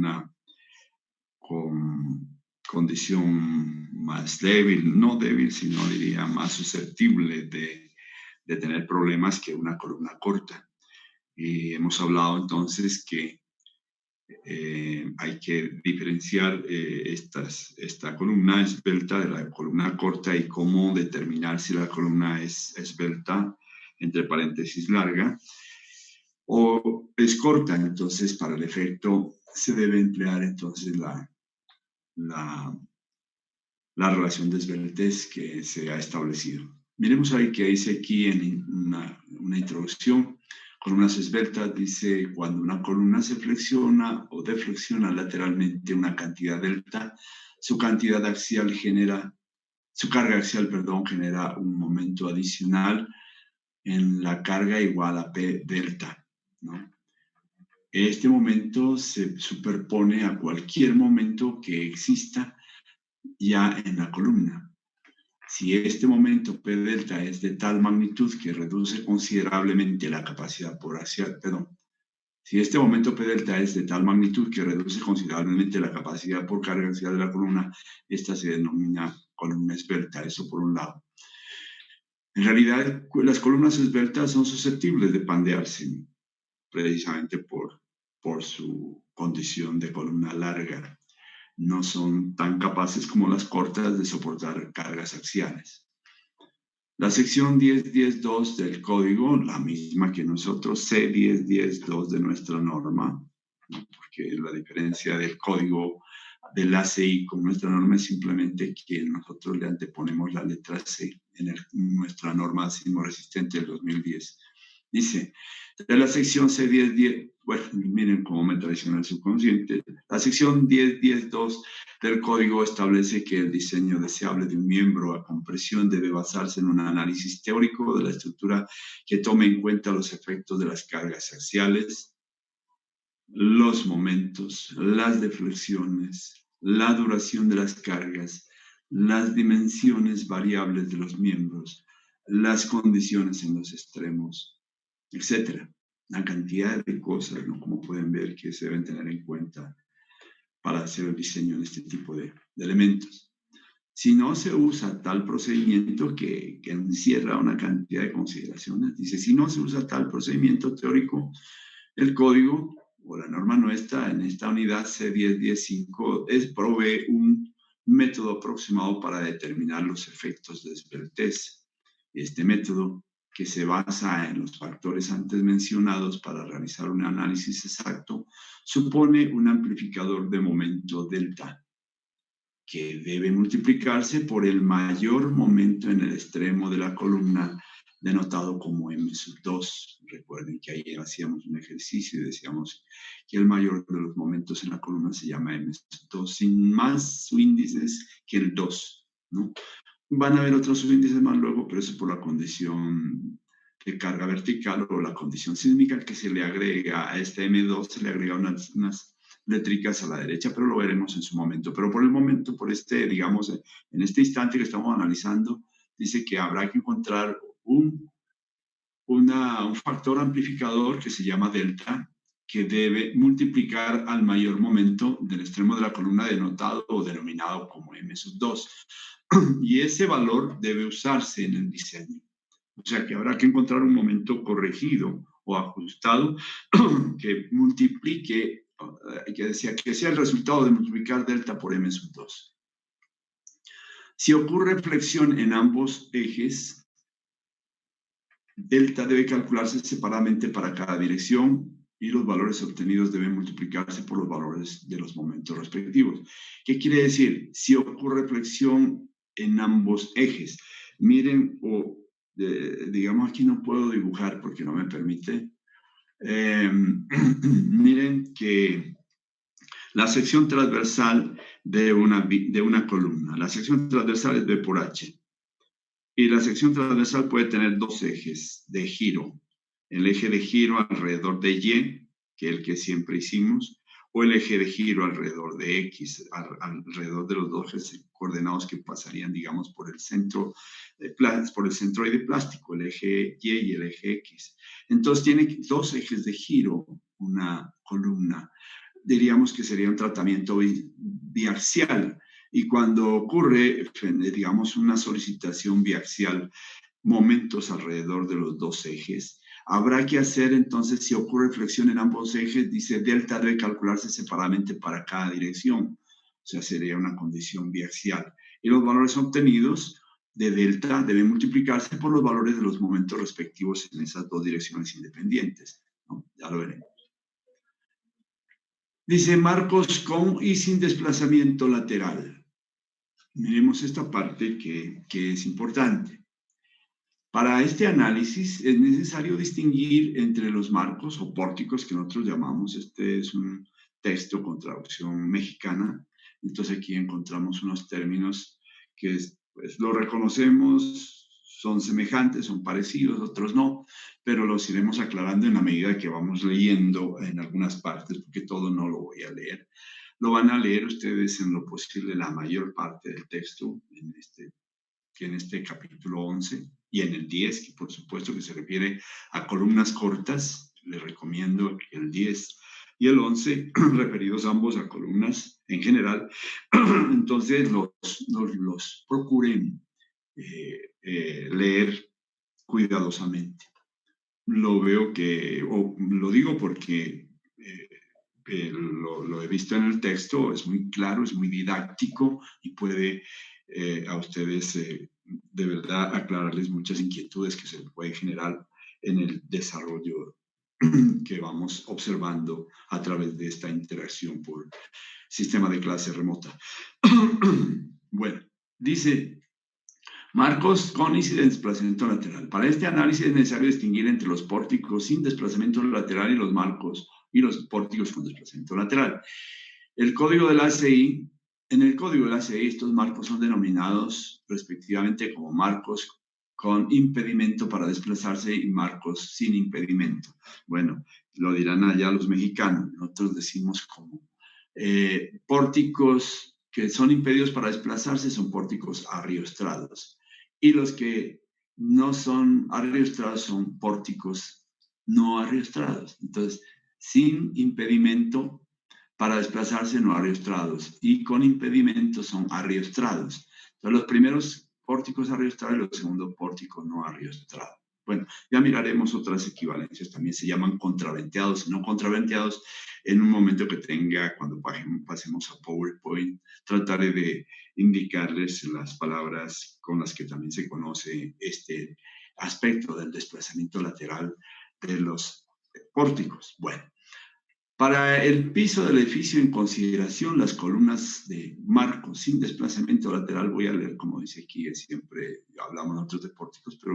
columna con condición más débil, no débil, sino diría más susceptible de tener problemas que una columna corta. Y hemos hablado entonces que hay que diferenciar esta columna esbelta de la columna corta y cómo determinar si la columna es esbelta, entre paréntesis larga, o es corta. Entonces, para el efecto se debe emplear entonces la relación de esbeltez que se ha establecido. Miremos ahí que dice aquí en una introducción. Columnas esbeltas dice: cuando una columna se flexiona o deflexiona lateralmente una cantidad delta, su carga axial genera un momento adicional en la carga igual a P delta, ¿no? Este momento se superpone a cualquier momento que exista ya en la columna. Si este momento P delta es de tal magnitud que reduce considerablemente la capacidad por axial, si este momento P delta es de tal magnitud que reduce considerablemente la capacidad por carga axial de la columna, esta se denomina columna esbelta. Eso por un lado. En realidad, las columnas esbeltas son susceptibles de pandearse, precisamente por su condición de columna larga. No son tan capaces como las cortas de soportar cargas axiales. La sección 10.10.2 del código, la misma que nosotros, C10.10.2 de nuestra norma, ¿no? Porque la diferencia del código del ACI con nuestra norma es simplemente que nosotros le anteponemos la letra C en nuestra norma sismo resistente del 2010. Dice, de la sección C10.10, bueno, miren cómo me traiciona el subconsciente. La sección 10.10.2 del código establece que el diseño deseable de un miembro a compresión debe basarse en un análisis teórico de la estructura que tome en cuenta los efectos de las cargas axiales, los momentos, las deflexiones, la duración de las cargas, las dimensiones variables de los miembros, las condiciones en los extremos, etcétera. Una cantidad de cosas, ¿no? Como pueden ver, que se deben tener en cuenta para hacer el diseño de este tipo de elementos. Si no se usa tal procedimiento que encierra una cantidad de consideraciones, dice, si no se usa tal procedimiento teórico, el código o la norma nuestra en esta unidad C10.10.5 provee un método aproximado para determinar los efectos de esbeltez. Este método, que se basa en los factores antes mencionados para realizar un análisis exacto, supone un amplificador de momento delta, que debe multiplicarse por el mayor momento en el extremo de la columna, denotado como M2. Recuerden que ayer hacíamos un ejercicio y decíamos que el mayor de los momentos en la columna se llama M2, sin más subíndices que el 2, ¿no? Van a haber otros subíndices más luego, pero eso es por la condición de carga vertical o la condición sísmica que se le agrega a este M2, se le agrega unas letricas a la derecha, pero lo veremos en su momento. Pero por el momento, digamos, en este instante que estamos analizando, dice que habrá que encontrar un factor amplificador que se llama delta, que debe multiplicar al mayor momento del extremo de la columna denotado o denominado como M2. Y ese valor debe usarse en el diseño. O sea que habrá que encontrar un momento corregido o ajustado que multiplique, que sea el resultado de multiplicar delta por M2. Si ocurre flexión en ambos ejes, delta debe calcularse separadamente para cada dirección y los valores obtenidos deben multiplicarse por los valores de los momentos respectivos. ¿Qué quiere decir? Si ocurre flexión en ambos ejes. Miren, digamos aquí no puedo dibujar porque no me permite. Miren que la sección transversal de una columna, la sección transversal es B por H. Y la sección transversal puede tener dos ejes de giro. El eje de giro alrededor de Y, que es el que siempre hicimos, o el eje de giro alrededor de X, alrededor de los dos ejes coordenados que pasarían, digamos, por el centroide plástico, el eje Y y el eje X. Entonces tiene dos ejes de giro una columna. diríamos que sería un tratamiento biaxial. Y cuando ocurre, digamos, una solicitación biaxial, momentos alrededor de los dos ejes, habrá que hacer entonces, si ocurre flexión en ambos ejes, dice delta debe calcularse separadamente para cada dirección. O sea, sería una condición biaxial. Y los valores obtenidos de delta deben multiplicarse por los valores de los momentos respectivos en esas dos direcciones independientes, ¿no? Ya lo veremos. Dice Marcos con y sin desplazamiento lateral. Miremos esta parte que es importante. Para este análisis es necesario distinguir entre los marcos o pórticos que nosotros llamamos. Este es un texto con traducción mexicana. Entonces aquí encontramos unos términos que pues, lo reconocemos, son semejantes, son parecidos, otros no, pero los iremos aclarando en la medida que vamos leyendo en algunas partes, porque todo no lo voy a leer. Lo van a leer ustedes en lo posible la mayor parte del texto en este capítulo 11 y en el 10, que por supuesto que se refiere a columnas cortas. Les recomiendo que el 10 y el 11, referidos ambos a columnas en general, entonces los procuren leer cuidadosamente. Lo veo que, o lo digo porque lo he visto en el texto, es muy claro, es muy didáctico y puede a ustedes de verdad aclararles muchas inquietudes que se pueden generar en el desarrollo que vamos observando a través de esta interacción por sistema de clase remota. Bueno, dice Marcos con y sin desplazamiento lateral. Para este análisis es necesario distinguir entre los pórticos sin desplazamiento lateral y los marcos y los pórticos con desplazamiento lateral. El código del ACI, en el código del ACI, estos marcos son denominados respectivamente como marcos con impedimento para desplazarse y marcos sin impedimento. Bueno, lo dirán allá los mexicanos, nosotros decimos como pórticos que son impedidos para desplazarse son pórticos arriostrados. Y los que no son arriostrados son pórticos no arriostrados. Entonces, sin impedimento para desplazarse no arriostrados y con impedimento son arriostrados. Entonces, los primeros pórticos arriostrados y los segundos pórticos no arriostrados. Bueno, ya miraremos otras equivalencias, también se llaman contraventeados y no contraventeados. En un momento que tenga, cuando pasemos a PowerPoint, trataré de indicarles las palabras con las que también se conoce este aspecto del desplazamiento lateral de los pórticos. Bueno, para el piso del edificio, en consideración las columnas de marco sin desplazamiento lateral, voy a leer, como dice aquí, siempre hablamos nosotros de pórticos, pero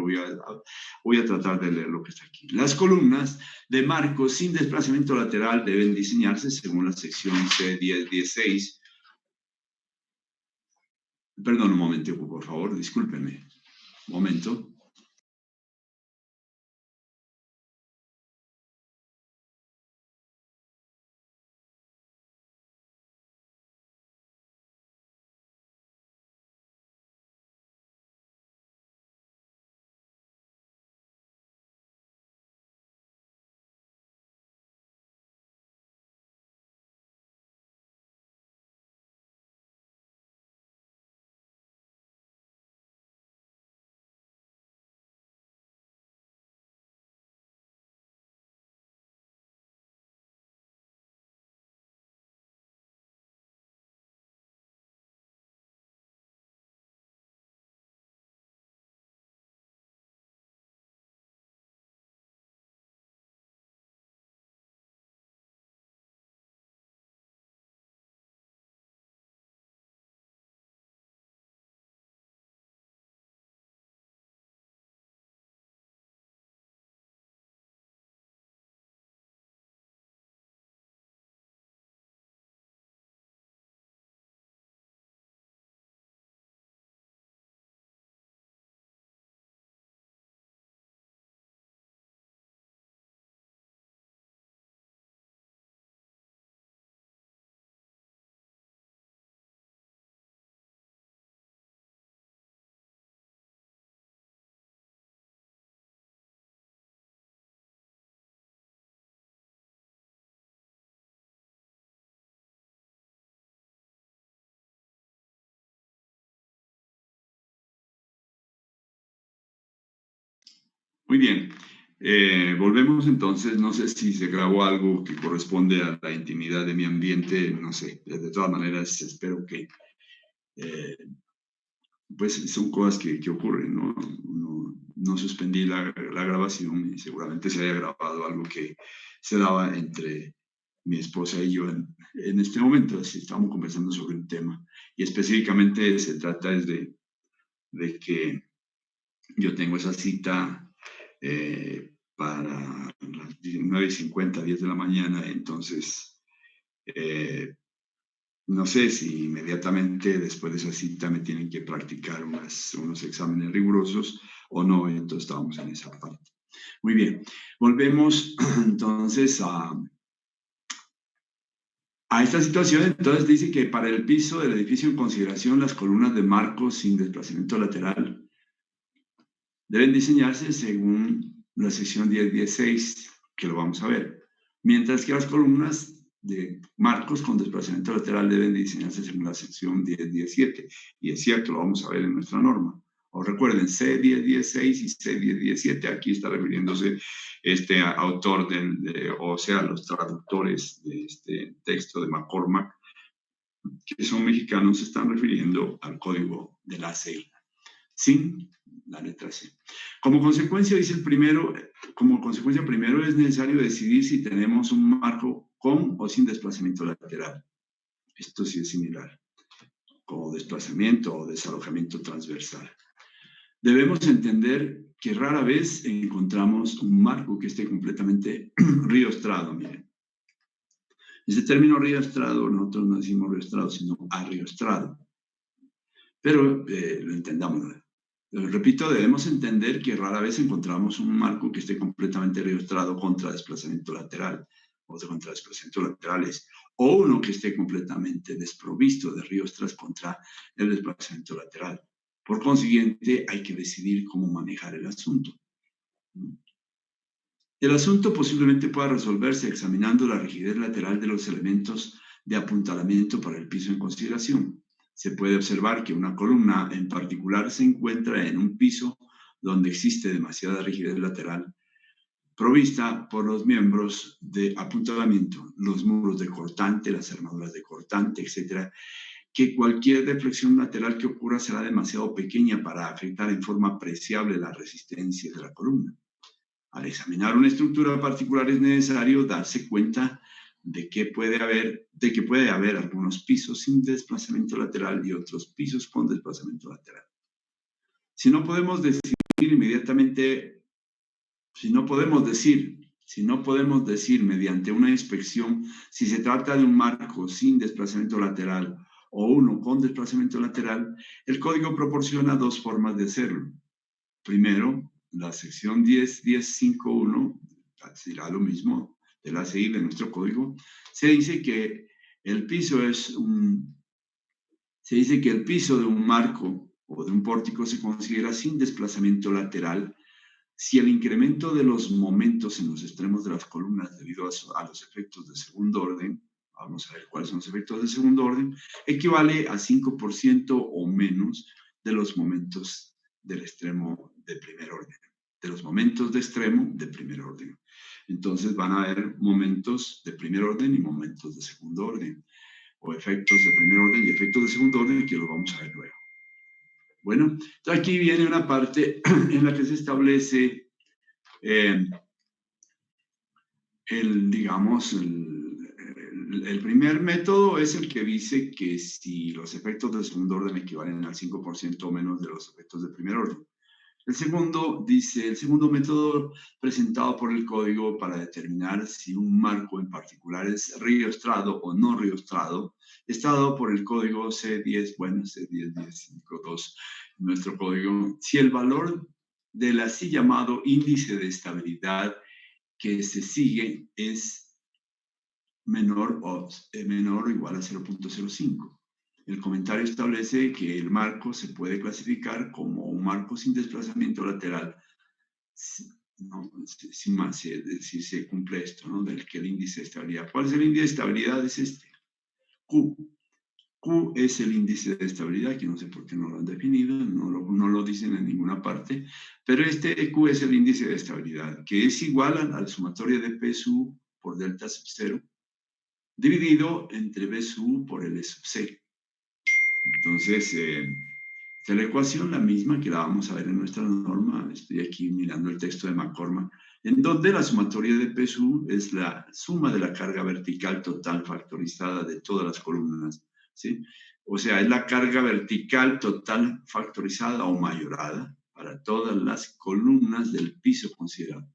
voy a tratar de leer lo que está aquí. Las columnas de marco sin desplazamiento lateral deben diseñarse según la sección C10-16. Perdón, un momento, por favor, discúlpenme. Un momento. Muy bien. Volvemos entonces, no sé si se grabó algo que corresponde a la intimidad de mi ambiente, no sé, de todas maneras espero que, eh, pues son cosas que ocurren, ¿no? No suspendí la grabación y seguramente se haya grabado algo que se daba entre mi esposa y yo en este momento, así estamos conversando sobre un tema y específicamente se trata es de que yo tengo esa cita para las 9:50, 10 de la mañana, entonces no sé si inmediatamente después de esa cita me tienen que practicar unos exámenes rigurosos o no, entonces estábamos en esa parte. Muy bien, volvemos entonces a esta situación. Entonces dice que para el piso del edificio en consideración, las columnas de marcos sin desplazamiento lateral deben diseñarse según la sección 10.16, que lo vamos a ver, mientras que las columnas de marcos con desplazamiento lateral deben diseñarse según la sección 10.17, y es cierto, lo vamos a ver en nuestra norma. O recuerden, C10.16 y C10.17, aquí está refiriéndose este autor, o sea, los traductores de este texto de McCormack, que son mexicanos, se están refiriendo al código de la ACI. Sin la letra C. Como consecuencia, dice el primero, como consecuencia primero es necesario decidir si tenemos un marco con o sin desplazamiento lateral. Esto sí es similar, como desplazamiento o desalojamiento transversal. Debemos entender que rara vez encontramos un marco que esté completamente riostrado, miren. Ese término riostrado, nosotros no decimos riostrado, sino arriostrado. Pero lo entendamos. Repito, debemos entender que rara vez encontramos un marco que esté completamente riostrado contra desplazamiento lateral o contra desplazamientos laterales, o uno que esté completamente desprovisto de riostras contra el desplazamiento lateral. Por consiguiente, hay que decidir cómo manejar el asunto. El asunto posiblemente pueda resolverse examinando la rigidez lateral de los elementos de apuntalamiento para el piso en consideración. Se puede observar que una columna en particular se encuentra en un piso donde existe demasiada rigidez lateral, provista por los miembros de apuntalamiento, los muros de cortante, las armaduras de cortante, etc., que cualquier deflexión lateral que ocurra será demasiado pequeña para afectar en forma apreciable la resistencia de la columna. Al examinar una estructura particular es necesario darse cuenta de que puede haber algunos pisos sin desplazamiento lateral y otros pisos con desplazamiento lateral. Si no podemos decir mediante una inspección si se trata de un marco sin desplazamiento lateral o uno con desplazamiento lateral, el código proporciona dos formas de hacerlo. Primero, la sección 10.10.5.1, será lo mismo de la ACI de nuestro código, se dice que el piso de un marco o de un pórtico se considera sin desplazamiento lateral si el incremento de los momentos en los extremos de las columnas debido a los efectos de segundo orden, vamos a ver cuáles son los efectos de segundo orden, equivale a 5% o menos de los momentos del extremo de primer orden, de los momentos de extremo de primer orden. Entonces van a haber momentos de primer orden y momentos de segundo orden, o efectos de primer orden y efectos de segundo orden, que los vamos a ver luego. Bueno, aquí viene una parte en la que se establece el primer método es el que dice que si los efectos de segundo orden equivalen al 5% o menos de los efectos de primer orden. El segundo método presentado por el código para determinar si un marco en particular es riostrado o no riostrado, está dado por el código C10.10.5.2, nuestro código. Si el valor del así llamado índice de estabilidad que se sigue es menor o igual a 0.05. El comentario establece que el marco se puede clasificar como un marco sin desplazamiento lateral, si se cumple esto, ¿no? Del que el índice de estabilidad. ¿Cuál es el índice de estabilidad? Es este, Q. Q es el índice de estabilidad, que no sé por qué no lo han definido, no lo dicen en ninguna parte, pero este Q es el índice de estabilidad, que es igual a la sumatoria de P sub por delta sub 0, dividido entre B sub por L sub C. Entonces, esta es la ecuación, la misma que la vamos a ver en nuestra norma. Estoy aquí mirando el texto de McCormack, en donde la sumatoria de P sub es la suma de la carga vertical total factorizada de todas las columnas, ¿sí? O sea, es la carga vertical total factorizada o mayorada para todas las columnas del piso considerado.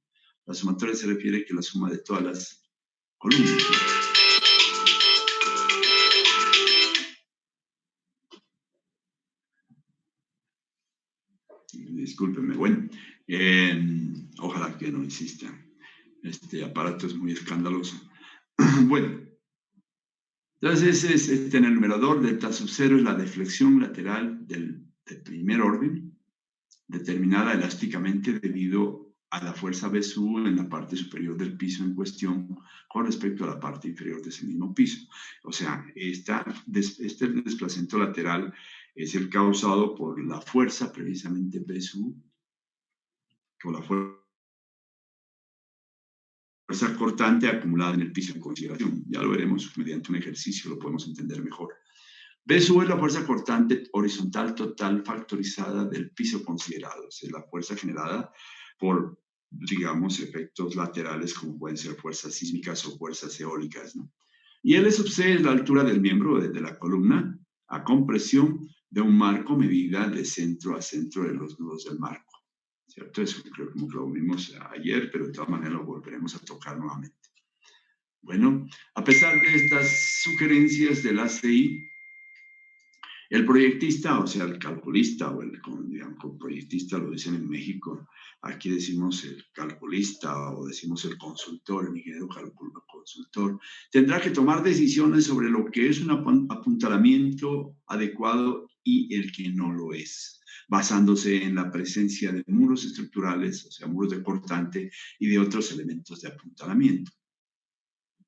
La sumatoria se refiere que la suma de todas las columnas, ¿sí? Discúlpenme, bueno, ojalá que no insista. Este aparato es muy escandaloso. Bueno, entonces en el numerador delta sub 0 es la deflexión lateral del primer orden, determinada elásticamente debido a la fuerza B sub en la parte superior del piso en cuestión con respecto a la parte inferior de ese mismo piso. O sea, este desplazamiento lateral es el causado por la fuerza precisamente B sub, por la fuerza cortante acumulada en el piso en consideración. Ya lo veremos mediante un ejercicio, lo podemos entender mejor. B sub es la fuerza cortante horizontal total factorizada del piso considerado. Es la fuerza generada por, digamos, efectos laterales como pueden ser fuerzas sísmicas o fuerzas eólicas, ¿no? Y L sub C es la altura del miembro de la columna a compresión de un marco medida de centro a centro de los nudos del marco, ¿cierto? Eso creo que lo vimos ayer, pero de todas maneras lo volveremos a tocar nuevamente. Bueno, a pesar de estas sugerencias del ACI, el proyectista, o sea, el calculista, o digamos, proyectista lo dicen en México, aquí decimos el calculista o decimos el consultor, el ingeniero consultor, tendrá que tomar decisiones sobre lo que es un apuntalamiento adecuado y el que no lo es, basándose en la presencia de muros estructurales, o sea, muros de cortante y de otros elementos de apuntalamiento.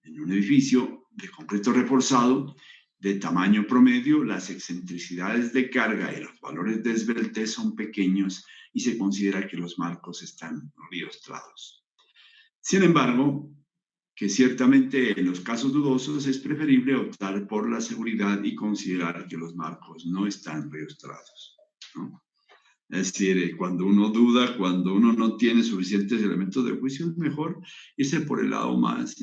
En un edificio de concreto reforzado, de tamaño promedio, las excentricidades de carga y los valores de esbeltez son pequeños y se considera que los marcos están riostrados. Sin embargo, que ciertamente en los casos dudosos es preferible optar por la seguridad y considerar que los marcos no están riostrados, ¿no? Es decir, cuando uno duda, cuando uno no tiene suficientes elementos de juicio, es mejor irse por el lado más,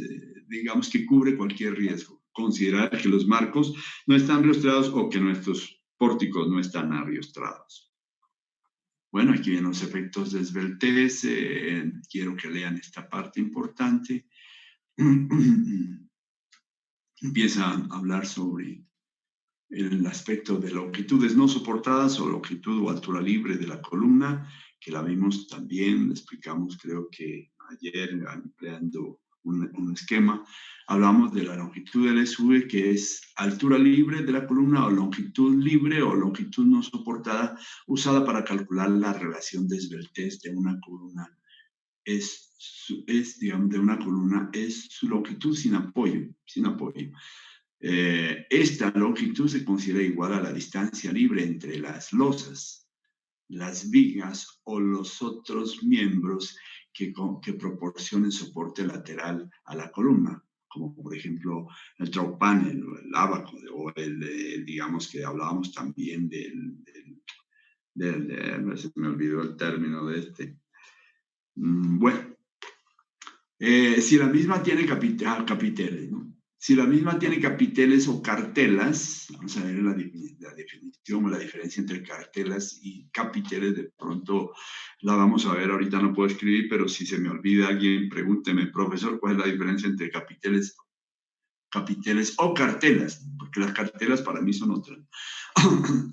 digamos, que cubre cualquier riesgo. Considerar que los marcos no están riostrados o que nuestros pórticos no están arriostrados. Bueno, aquí vienen los efectos de esbeltez. Quiero que lean esta parte importante. Empieza a hablar sobre el aspecto de longitudes no soportadas o longitud o altura libre de la columna, que la vimos también, le explicamos creo que ayer empleando un esquema. Hablamos de la longitud del SV, que es altura libre de la columna o longitud libre o longitud no soportada, usada para calcular la relación de esbeltez de una columna. Digamos, de una columna es su longitud sin apoyo, sin apoyo. Esta longitud se considera igual a la distancia libre entre las losas, las vigas o los otros miembros que proporcionen soporte lateral a la columna, como por ejemplo el drop panel o el abaco, o digamos que hablábamos también se me olvidó el término de este. Bueno, si la misma tiene capiteles, ¿no? Si la misma tiene capiteles o cartelas, vamos a ver la definición o la diferencia entre cartelas y capiteles, de pronto la vamos a ver, ahorita no puedo escribir, pero si se me olvida alguien, pregúnteme, profesor, ¿cuál es la diferencia entre capiteles o cartelas? Porque las cartelas para mí son otras.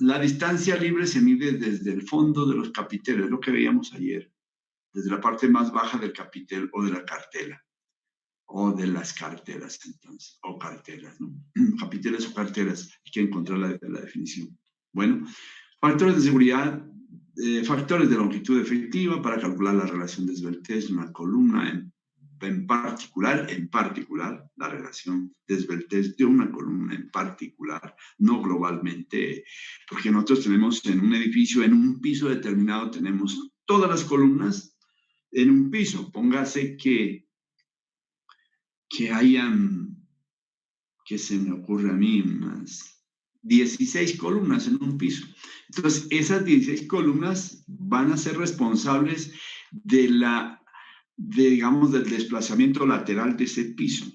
La distancia libre se mide desde el fondo de los capiteles, lo que veíamos ayer, desde la parte más baja del capitel o de la cartela. O de las cartelas, entonces, o cartelas, ¿no? Capiteles o cartelas, hay que encontrar la definición. Bueno, factores de seguridad, factores de longitud efectiva para calcular la relación de esbeltez de una columna en particular, la relación de esbeltez de una columna en particular, no globalmente, porque nosotros tenemos en un edificio, en un piso determinado, tenemos todas las columnas en un piso. Póngase que hayan, que se me ocurre a mí, unas 16 columnas en un piso. Entonces, esas 16 columnas van a ser responsables digamos, del desplazamiento lateral de ese piso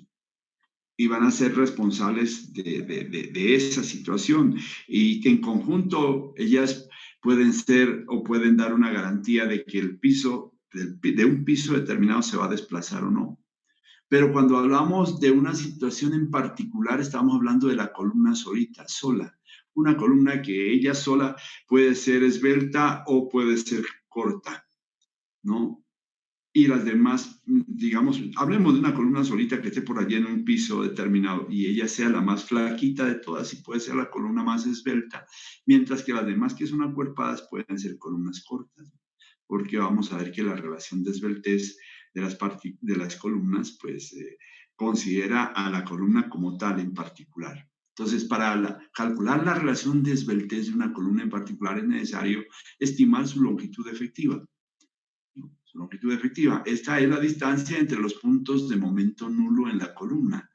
y van a ser responsables de esa situación. Y en conjunto, ellas pueden ser o pueden dar una garantía de que el piso, de un piso determinado se va a desplazar o no. Pero cuando hablamos de una situación en particular, estamos hablando de la columna solita, sola. Una columna que ella sola puede ser esbelta o puede ser corta, ¿no? Y las demás, digamos, hablemos de una columna solita que esté por allí en un piso determinado y ella sea la más flaquita de todas y puede ser la columna más esbelta, mientras que las demás que son acuerpadas pueden ser columnas cortas, porque vamos a ver que la relación de esbeltez de las columnas, pues considera a la columna como tal en particular. Entonces, para calcular la relación de esbeltez de una columna en particular es necesario estimar su longitud efectiva. Su longitud efectiva. Esta es la distancia entre los puntos de momento nulo en la columna.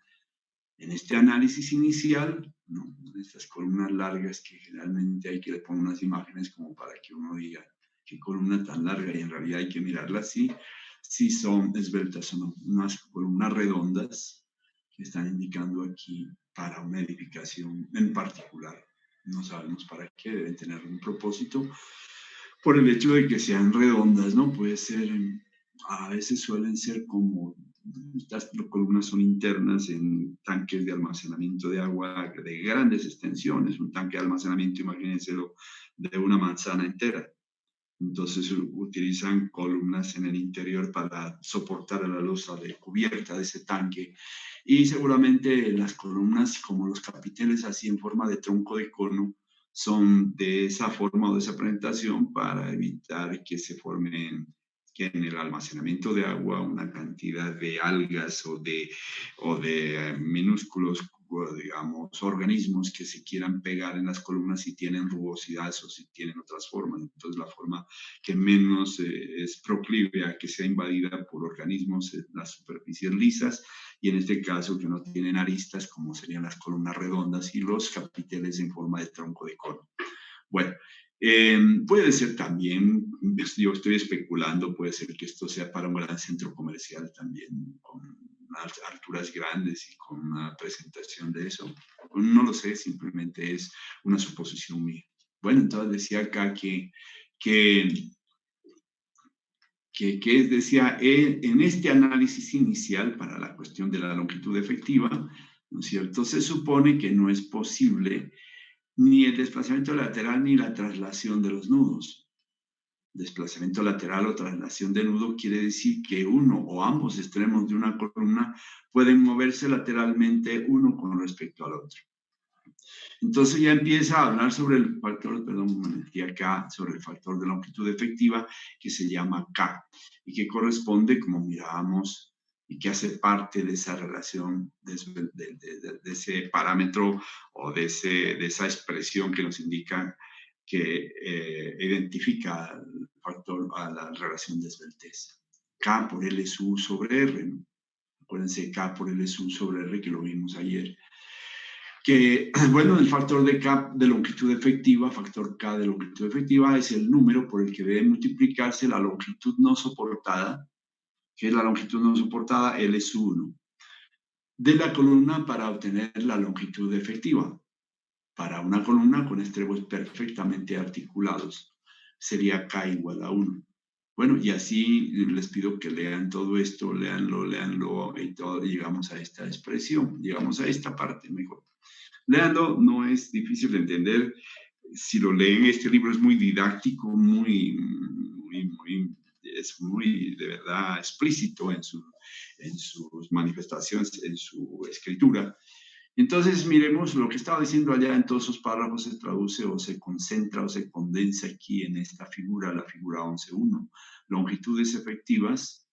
En este análisis inicial, ¿no? Estas columnas largas que generalmente hay que le poner unas imágenes como para que uno diga qué columna tan larga y en realidad hay que mirarla así, si son esbeltas, son unas columnas redondas que están indicando aquí para una edificación en particular. No sabemos para qué, deben tener un propósito por el hecho de que sean redondas, ¿no? Puede ser, a veces suelen ser como, estas columnas son internas en tanques de almacenamiento de agua de grandes extensiones, un tanque de almacenamiento, imagínense, de una manzana entera. Entonces utilizan columnas en el interior para soportar la losa de cubierta de ese tanque. Y seguramente las columnas, como los capiteles así en forma de tronco de cono, son de esa forma o de esa presentación para evitar que se formen, que en el almacenamiento de agua una cantidad de algas o de minúsculos, digamos, organismos que se quieran pegar en las columnas si tienen rugosidades o si tienen otras formas. Entonces, la forma que menos es proclive a que sea invadida por organismos es las superficies lisas, y en este caso que no tienen aristas, como serían las columnas redondas y los capiteles en forma de tronco de cono. Bueno, puede ser también, yo estoy especulando, puede ser que esto sea para un gran centro comercial también, con unas alturas grandes y con una presentación de eso. No lo sé, simplemente es una suposición mía. Bueno, entonces decía acá decía, en este análisis inicial para la cuestión de la longitud efectiva, ¿no es cierto? Se supone que no es posible ni el desplazamiento lateral ni la traslación de los nudos. Desplazamiento lateral o traslación de nudo quiere decir que uno o ambos extremos de una columna pueden moverse lateralmente uno con respecto al otro. Entonces ya empieza a hablar sobre el factor, perdón, me metí acá, sobre el factor de longitud efectiva que se llama K y que corresponde, como mirábamos, y que hace parte de esa relación, de ese parámetro o de esa expresión que nos indica, que identifica el factor a la relación de esbeltez. K por L sub sobre R, ¿no? Acuérdense, K por L sub sobre R, que lo vimos ayer. Que, bueno, el factor de K de longitud efectiva, factor K de longitud efectiva, es el número por el que debe multiplicarse la longitud no soportada, que es la longitud no soportada, L sub 1, de la columna para obtener la longitud efectiva. Para una columna con extremos perfectamente articulados, sería K igual a 1. Bueno, y así les pido que lean todo esto, léanlo, y todo, llegamos a esta expresión, llegamos a esta parte mejor. Léanlo, no es difícil de entender. Si lo leen, este libro es muy didáctico, es muy, de verdad, explícito en sus manifestaciones, en su escritura. Entonces, miremos lo que estaba diciendo allá en todos esos párrafos, se traduce o se concentra o se condensa aquí en esta figura, la figura 11.1. Longitudes efectivas,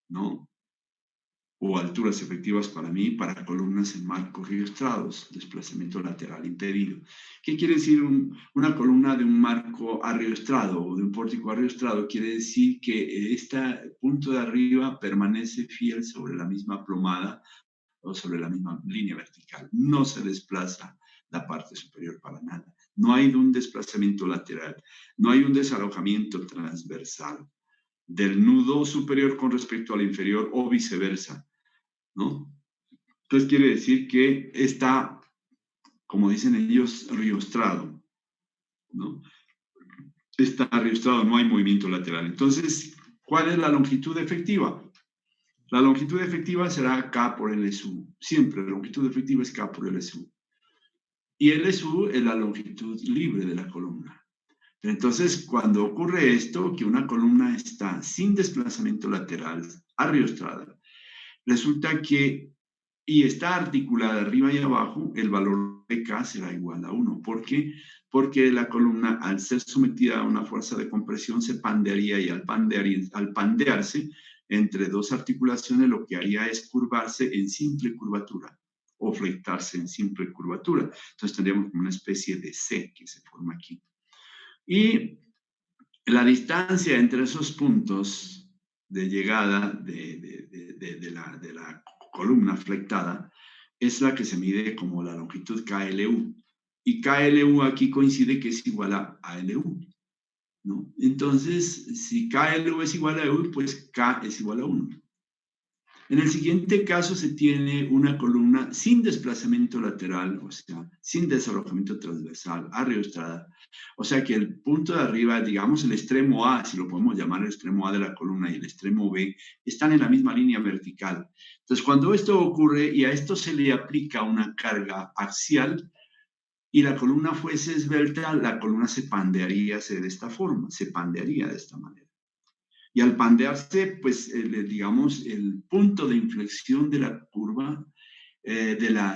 ¿no? o alturas efectivas para mí, para columnas en marcos riostrados, desplazamiento lateral impedido. ¿Qué quiere decir una columna de un marco arriostrado o de un pórtico arriostrado? Quiere decir que este punto de arriba permanece fiel sobre la misma plomada o sobre la misma línea vertical. No se desplaza la parte superior para nada. No hay un desplazamiento lateral, no hay un desalojamiento transversal del nudo superior con respecto al inferior o viceversa, ¿no? Entonces quiere decir que está, como dicen ellos, riostrado, ¿no? Está riostrado, no hay movimiento lateral. Entonces, ¿cuál es la longitud efectiva? La longitud efectiva será K por LSU. Siempre la longitud efectiva es K por LSU. Y LSU es la longitud libre de la columna. Entonces, cuando ocurre esto, que una columna está sin desplazamiento lateral, arriostrada, resulta que, y está articulada arriba y abajo, el valor de K será igual a 1. ¿Por qué? Porque la columna, al ser sometida a una fuerza de compresión, se pandearía y al pandearse entre dos articulaciones, lo que haría es curvarse en simple curvatura o flectarse en simple curvatura. Entonces tendríamos como una especie de C que se forma aquí. Y la distancia entre esos puntos de llegada de la columna flectada es la que se mide como la longitud KLU. Y KLU aquí coincide que es igual a ALU, ¿no? Entonces, si KLU es igual a U, pues K es igual a 1. En el siguiente caso se tiene una columna sin desplazamiento lateral, o sea, sin desalojamiento transversal, arriostrada. O sea que el punto de arriba, digamos el extremo A, si lo podemos llamar el extremo A de la columna y el extremo B, están en la misma línea vertical. Entonces, cuando esto ocurre y a esto se le aplica una carga axial y la columna fuese esbelta, la columna se pandearía de esta forma, se pandearía de esta manera. Y al pandearse, pues, digamos, el punto de inflexión de la curva, de la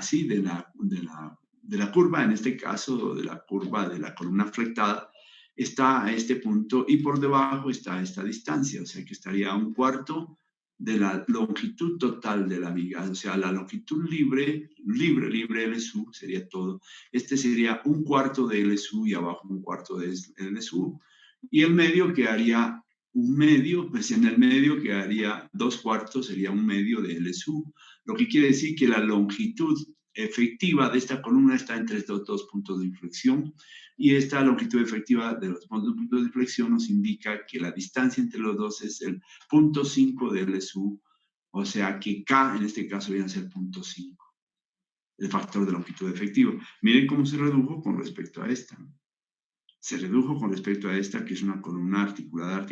curva, en este caso, de la curva de la columna flectada, está a este punto y por debajo está esta distancia, o sea que estaría a un cuarto de la longitud total de la viga, o sea, la longitud libre LSU sería todo. Este sería un cuarto de LSU y abajo un cuarto de LSU. Y el medio quedaría un medio, pues en el medio quedaría 2/4, sería un medio de LSU, lo que quiere decir que la longitud efectiva de esta columna está entre estos dos puntos de inflexión y esta longitud efectiva de los puntos de inflexión nos indica que la distancia entre los dos es el 0.5 de LSU, o sea que K en este caso viene a ser 0.5, el factor de longitud efectiva. Miren cómo se redujo con respecto a esta. Se redujo con respecto a esta, que es una columna articulada.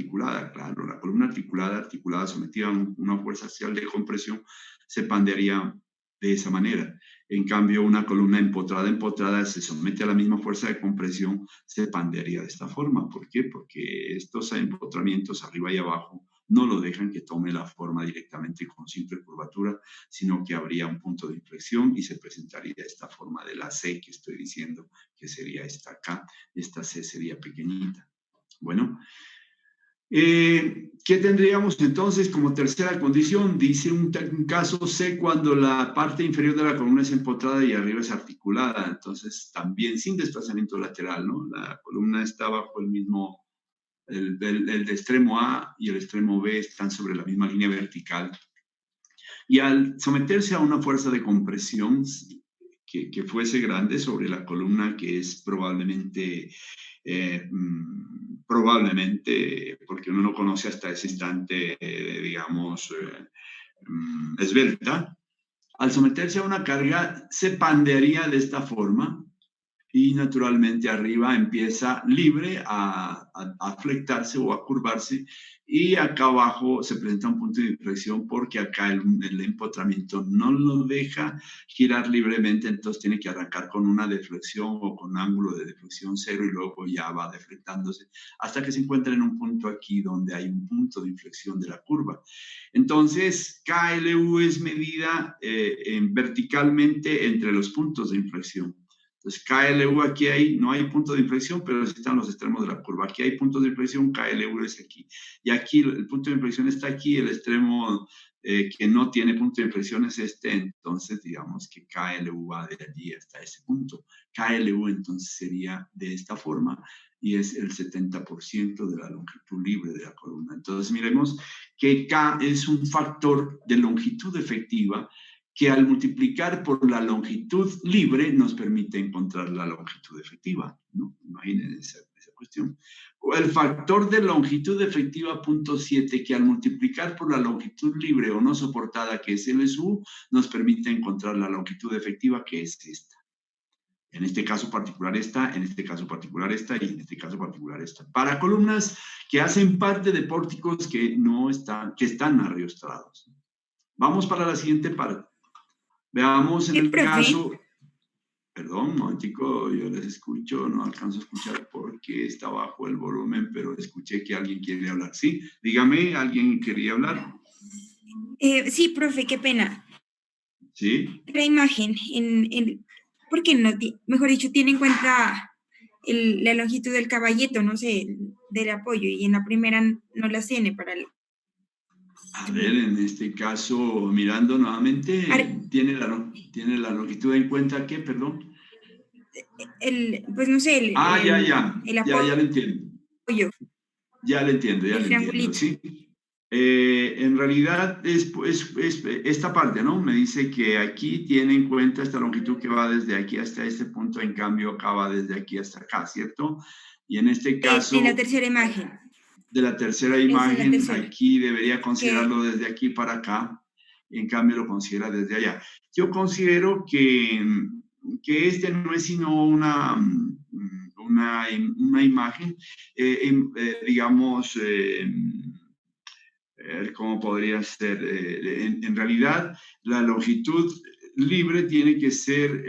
Claro, la columna articulada sometida a una fuerza axial de compresión se pandearía de esa manera. En cambio, una columna empotrada se somete a la misma fuerza de compresión, se pandearía de esta forma. ¿Por qué? Porque estos empotramientos arriba y abajo no lo dejan que tome la forma directamente con simple curvatura, sino que habría un punto de inflexión y se presentaría esta forma de la C que estoy diciendo, que sería esta acá. Esta C sería pequeñita. Bueno, ¿qué tendríamos entonces como tercera condición? Dice un caso C cuando la parte inferior de la columna es empotrada y arriba es articulada. Entonces, también sin desplazamiento lateral, ¿no? La columna está bajo el mismo, el de extremo A y el extremo B están sobre la misma línea vertical. Y al someterse a una fuerza de compresión que fuese grande sobre la columna, que es probablemente, porque uno no conoce hasta ese instante, digamos, esbelta, al someterse a una carga se pandearía de esta forma y naturalmente arriba empieza libre a flectarse o a curvarse y acá abajo se presenta un punto de inflexión porque acá el empotramiento no lo deja girar libremente, entonces tiene que arrancar con una deflexión o con un ángulo de deflexión cero y luego ya va deflectándose hasta que se encuentra en un punto aquí donde hay un punto de inflexión de la curva. Entonces, KLU es medida verticalmente entre los puntos de inflexión. Entonces, KLU aquí no hay punto de inflexión, pero están los extremos de la curva. Aquí hay puntos de inflexión, KLU es aquí. Y aquí el punto de inflexión está aquí, el extremo que no tiene punto de inflexión es este, entonces digamos que KLU va de allí hasta ese punto. KLU entonces sería de esta forma y es el 70% de la longitud libre de la columna. Entonces miremos que K es un factor de longitud efectiva que al multiplicar por la longitud libre nos permite encontrar la longitud efectiva, ¿no? Imaginen esa cuestión. O el factor de longitud efectiva 0.7 que al multiplicar por la longitud libre o no soportada que es LSU nos permite encontrar la longitud efectiva que es esta. En este caso particular esta, en este caso particular esta y en este caso particular esta. Para columnas que hacen parte de pórticos que no están, que están ariostrados. Vamos para la siguiente parte. Veamos en el caso, perdón, no, chico, yo les escucho, no alcanzo a escuchar porque está bajo el volumen, pero escuché que alguien quiere hablar. Sí, dígame, ¿alguien quería hablar? Sí, profe, qué pena. Sí. La imagen, ¿por qué no? Mejor dicho, tiene en cuenta la longitud del caballito, no sé, del apoyo, y en la primera no la tiene para el... A ver, en este caso, mirando nuevamente, ¿tiene la longitud en cuenta qué, perdón? Pues no sé, el apoyo. Ya lo entiendo. Ya lo entiendo, sí. En realidad es esta parte, ¿no? Me dice que aquí tiene en cuenta esta longitud que va desde aquí hasta este punto, en cambio acá va desde aquí hasta acá, ¿cierto? Y en este caso... En la tercera imagen. De la tercera imagen, aquí debería considerarlo desde aquí para acá, en cambio lo considera desde allá. Yo considero que este no es sino una imagen, digamos, ¿cómo podría ser? En realidad, la longitud libre tiene que ser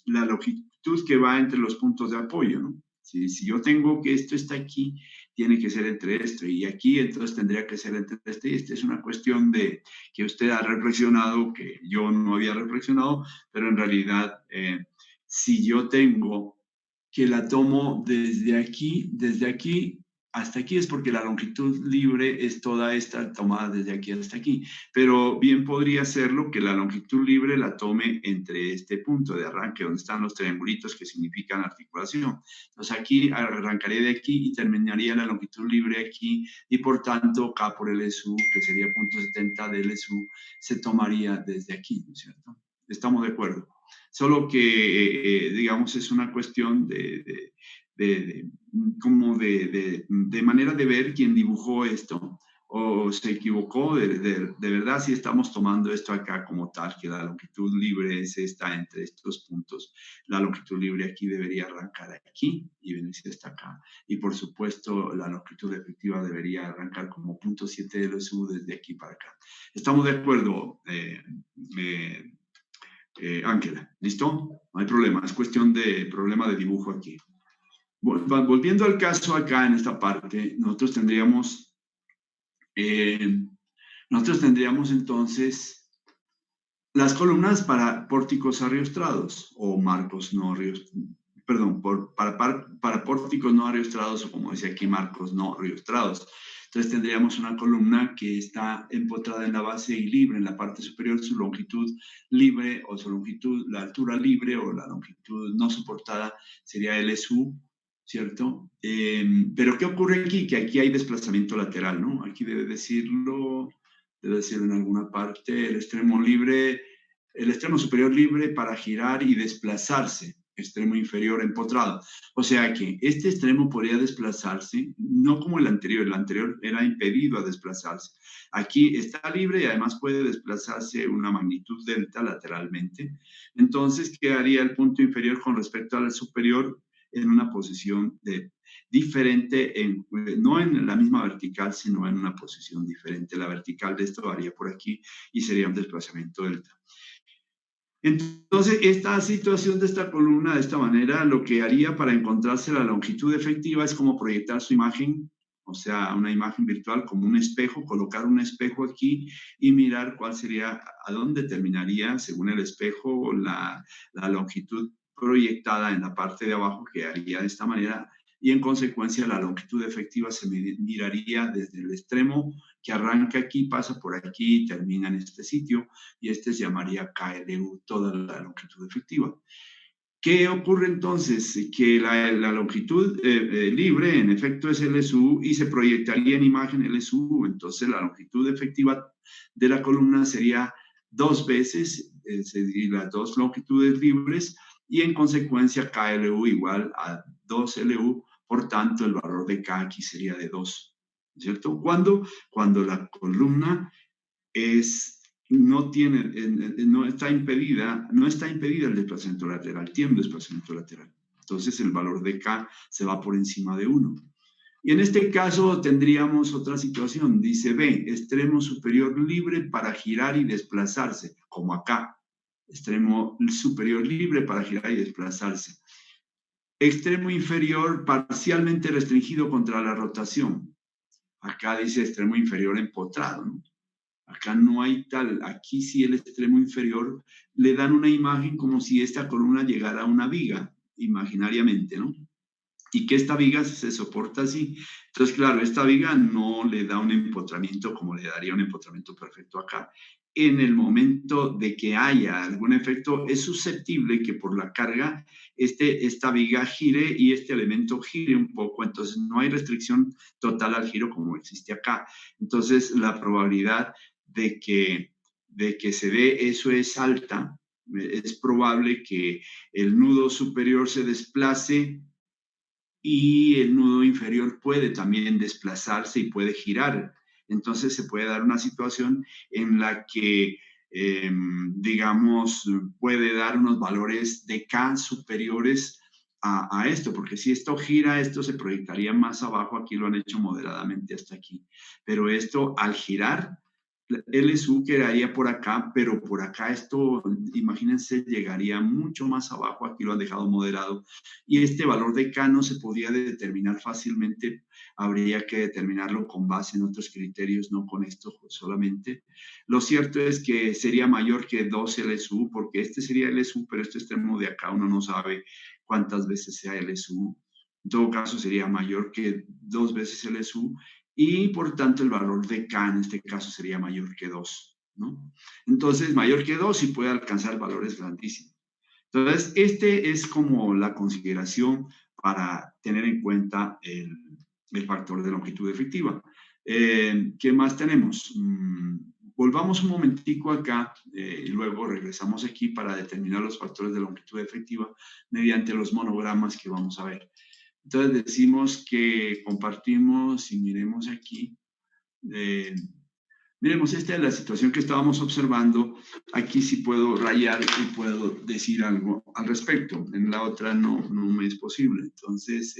la longitud que va entre los puntos de apoyo, ¿no? Si yo tengo que esto está aquí, tiene que ser entre esto y aquí, entonces tendría que ser entre este y este. Es una cuestión de que usted ha reflexionado, que yo no había reflexionado, pero en realidad, si yo tengo que la tomo desde aquí hasta aquí, es porque la longitud libre es toda esta tomada desde aquí hasta aquí. Pero bien podría serlo que la longitud libre la tome entre este punto de arranque, donde están los triangulitos que significan articulación. Entonces aquí arrancaría de aquí y terminaría la longitud libre aquí, y por tanto K por LSU, que sería 0.70 de LSU, se tomaría desde aquí, ¿no es cierto? ¿Estamos de acuerdo? Solo que, digamos, es una cuestión de manera de ver quién dibujó esto, o se equivocó de verdad si estamos tomando esto acá como tal, que la longitud libre es esta entre estos puntos. La longitud libre aquí debería arrancar aquí y venirse hasta acá. Y por supuesto, la longitud efectiva debería arrancar como 0.7 de LSU desde aquí para acá. ¿Estamos de acuerdo, Ángela? ¿Listo? No hay problema, es cuestión de problema de dibujo aquí. Volviendo al caso acá en esta parte, nosotros tendríamos entonces las columnas para pórticos ariostrados o marcos no ariostrados, perdón, para pórticos no ariostrados, o como decía aquí, marcos no ariostrados. Entonces tendríamos una columna que está empotrada en la base y libre en la parte superior, su longitud libre o su longitud, la altura libre o la longitud no soportada sería LSU, ¿cierto? Pero ¿qué ocurre aquí? Que aquí hay desplazamiento lateral, ¿no? Aquí debe decirlo en alguna parte, el extremo superior libre para girar y desplazarse, extremo inferior empotrado. O sea que este extremo podría desplazarse, no como el anterior era impedido a desplazarse. Aquí está libre y además puede desplazarse una magnitud delta lateralmente. Entonces quedaría el punto inferior con respecto al superior en una posición diferente, no en la misma vertical, sino en una posición diferente. La vertical de esto varía por aquí y sería un desplazamiento delta. Entonces, esta situación de esta columna, de esta manera, lo que haría para encontrarse la longitud efectiva es como proyectar su imagen, o sea, una imagen virtual como un espejo, colocar un espejo aquí y mirar cuál sería, a dónde terminaría, según el espejo, la longitud proyectada en la parte de abajo, que haría de esta manera, y en consecuencia la longitud efectiva se miraría desde el extremo que arranca aquí, pasa por aquí y termina en este sitio, y este se llamaría KLU, toda la longitud efectiva. ¿Qué ocurre entonces? Que la longitud libre en efecto es LSU y se proyectaría en imagen LSU, entonces la longitud efectiva de la columna sería 2 veces, las 2 longitudes libres, y en consecuencia KLU igual a 2LU, por tanto el valor de K aquí sería de 2, ¿cierto? Cuando la columna no está impedida el desplazamiento lateral, tiene un desplazamiento lateral. Entonces el valor de K se va por encima de 1. Y en este caso tendríamos otra situación. Dice B, extremo superior libre para girar y desplazarse, como acá. Extremo superior libre para girar y desplazarse. Extremo inferior parcialmente restringido contra la rotación. Acá dice extremo inferior empotrado, ¿no? Acá no hay tal, aquí sí el extremo inferior le dan una imagen como si esta columna llegara a una viga, imaginariamente, ¿no? Y que esta viga se soporta así. Entonces, claro, esta viga no le da un empotramiento como le daría un empotramiento perfecto acá. En el momento de que haya algún efecto, es susceptible que por la carga esta viga gire y este elemento gire un poco. Entonces, no hay restricción total al giro como existe acá. Entonces, la probabilidad de que se dé eso es alta. Es probable que el nudo superior se desplace y el nudo inferior puede también desplazarse y puede girar. Entonces se puede dar una situación en la que, digamos, puede dar unos valores de K superiores a esto, porque si esto gira, esto se proyectaría más abajo, aquí lo han hecho moderadamente hasta aquí, pero esto al girar, LSU quedaría por acá, pero por acá esto, imagínense, llegaría mucho más abajo, aquí lo han dejado moderado, y este valor de K no se podía determinar fácilmente, habría que determinarlo con base en otros criterios, no con esto solamente. Lo cierto es que sería mayor que 2 LSU, porque este sería LSU, pero este extremo de acá uno no sabe cuántas veces sea LSU. En todo caso, sería mayor que 2 veces LSU, y por tanto el valor de K en este caso sería mayor que 2, ¿no? Entonces, mayor que 2 y puede alcanzar valores grandísimos. Entonces, este es como la consideración para tener en cuenta el factor de longitud efectiva. ¿Qué más tenemos? Volvamos un momentico acá y luego regresamos aquí para determinar los factores de longitud efectiva mediante los monogramas que vamos a ver. Entonces decimos que compartimos y miremos aquí. Miremos, esta es la situación que estábamos observando. Aquí sí puedo rayar y puedo decir algo al respecto. En la otra no me es posible. Entonces,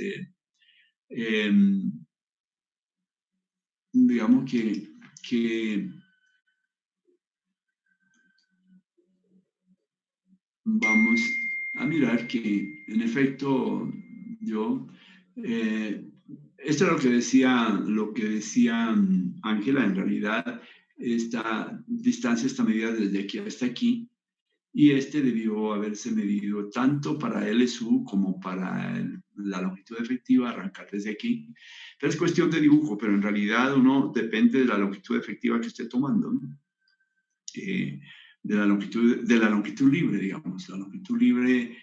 digamos que vamos a mirar que, en efecto, yo... esto es lo que decía Ángela, en realidad, esta distancia está medida desde aquí hasta aquí, y este debió haberse medido tanto para LSU como para la longitud efectiva, arrancar desde aquí. Pero es cuestión de dibujo, pero en realidad uno depende de la longitud efectiva que esté tomando, ¿no? De la longitud libre, digamos. La longitud libre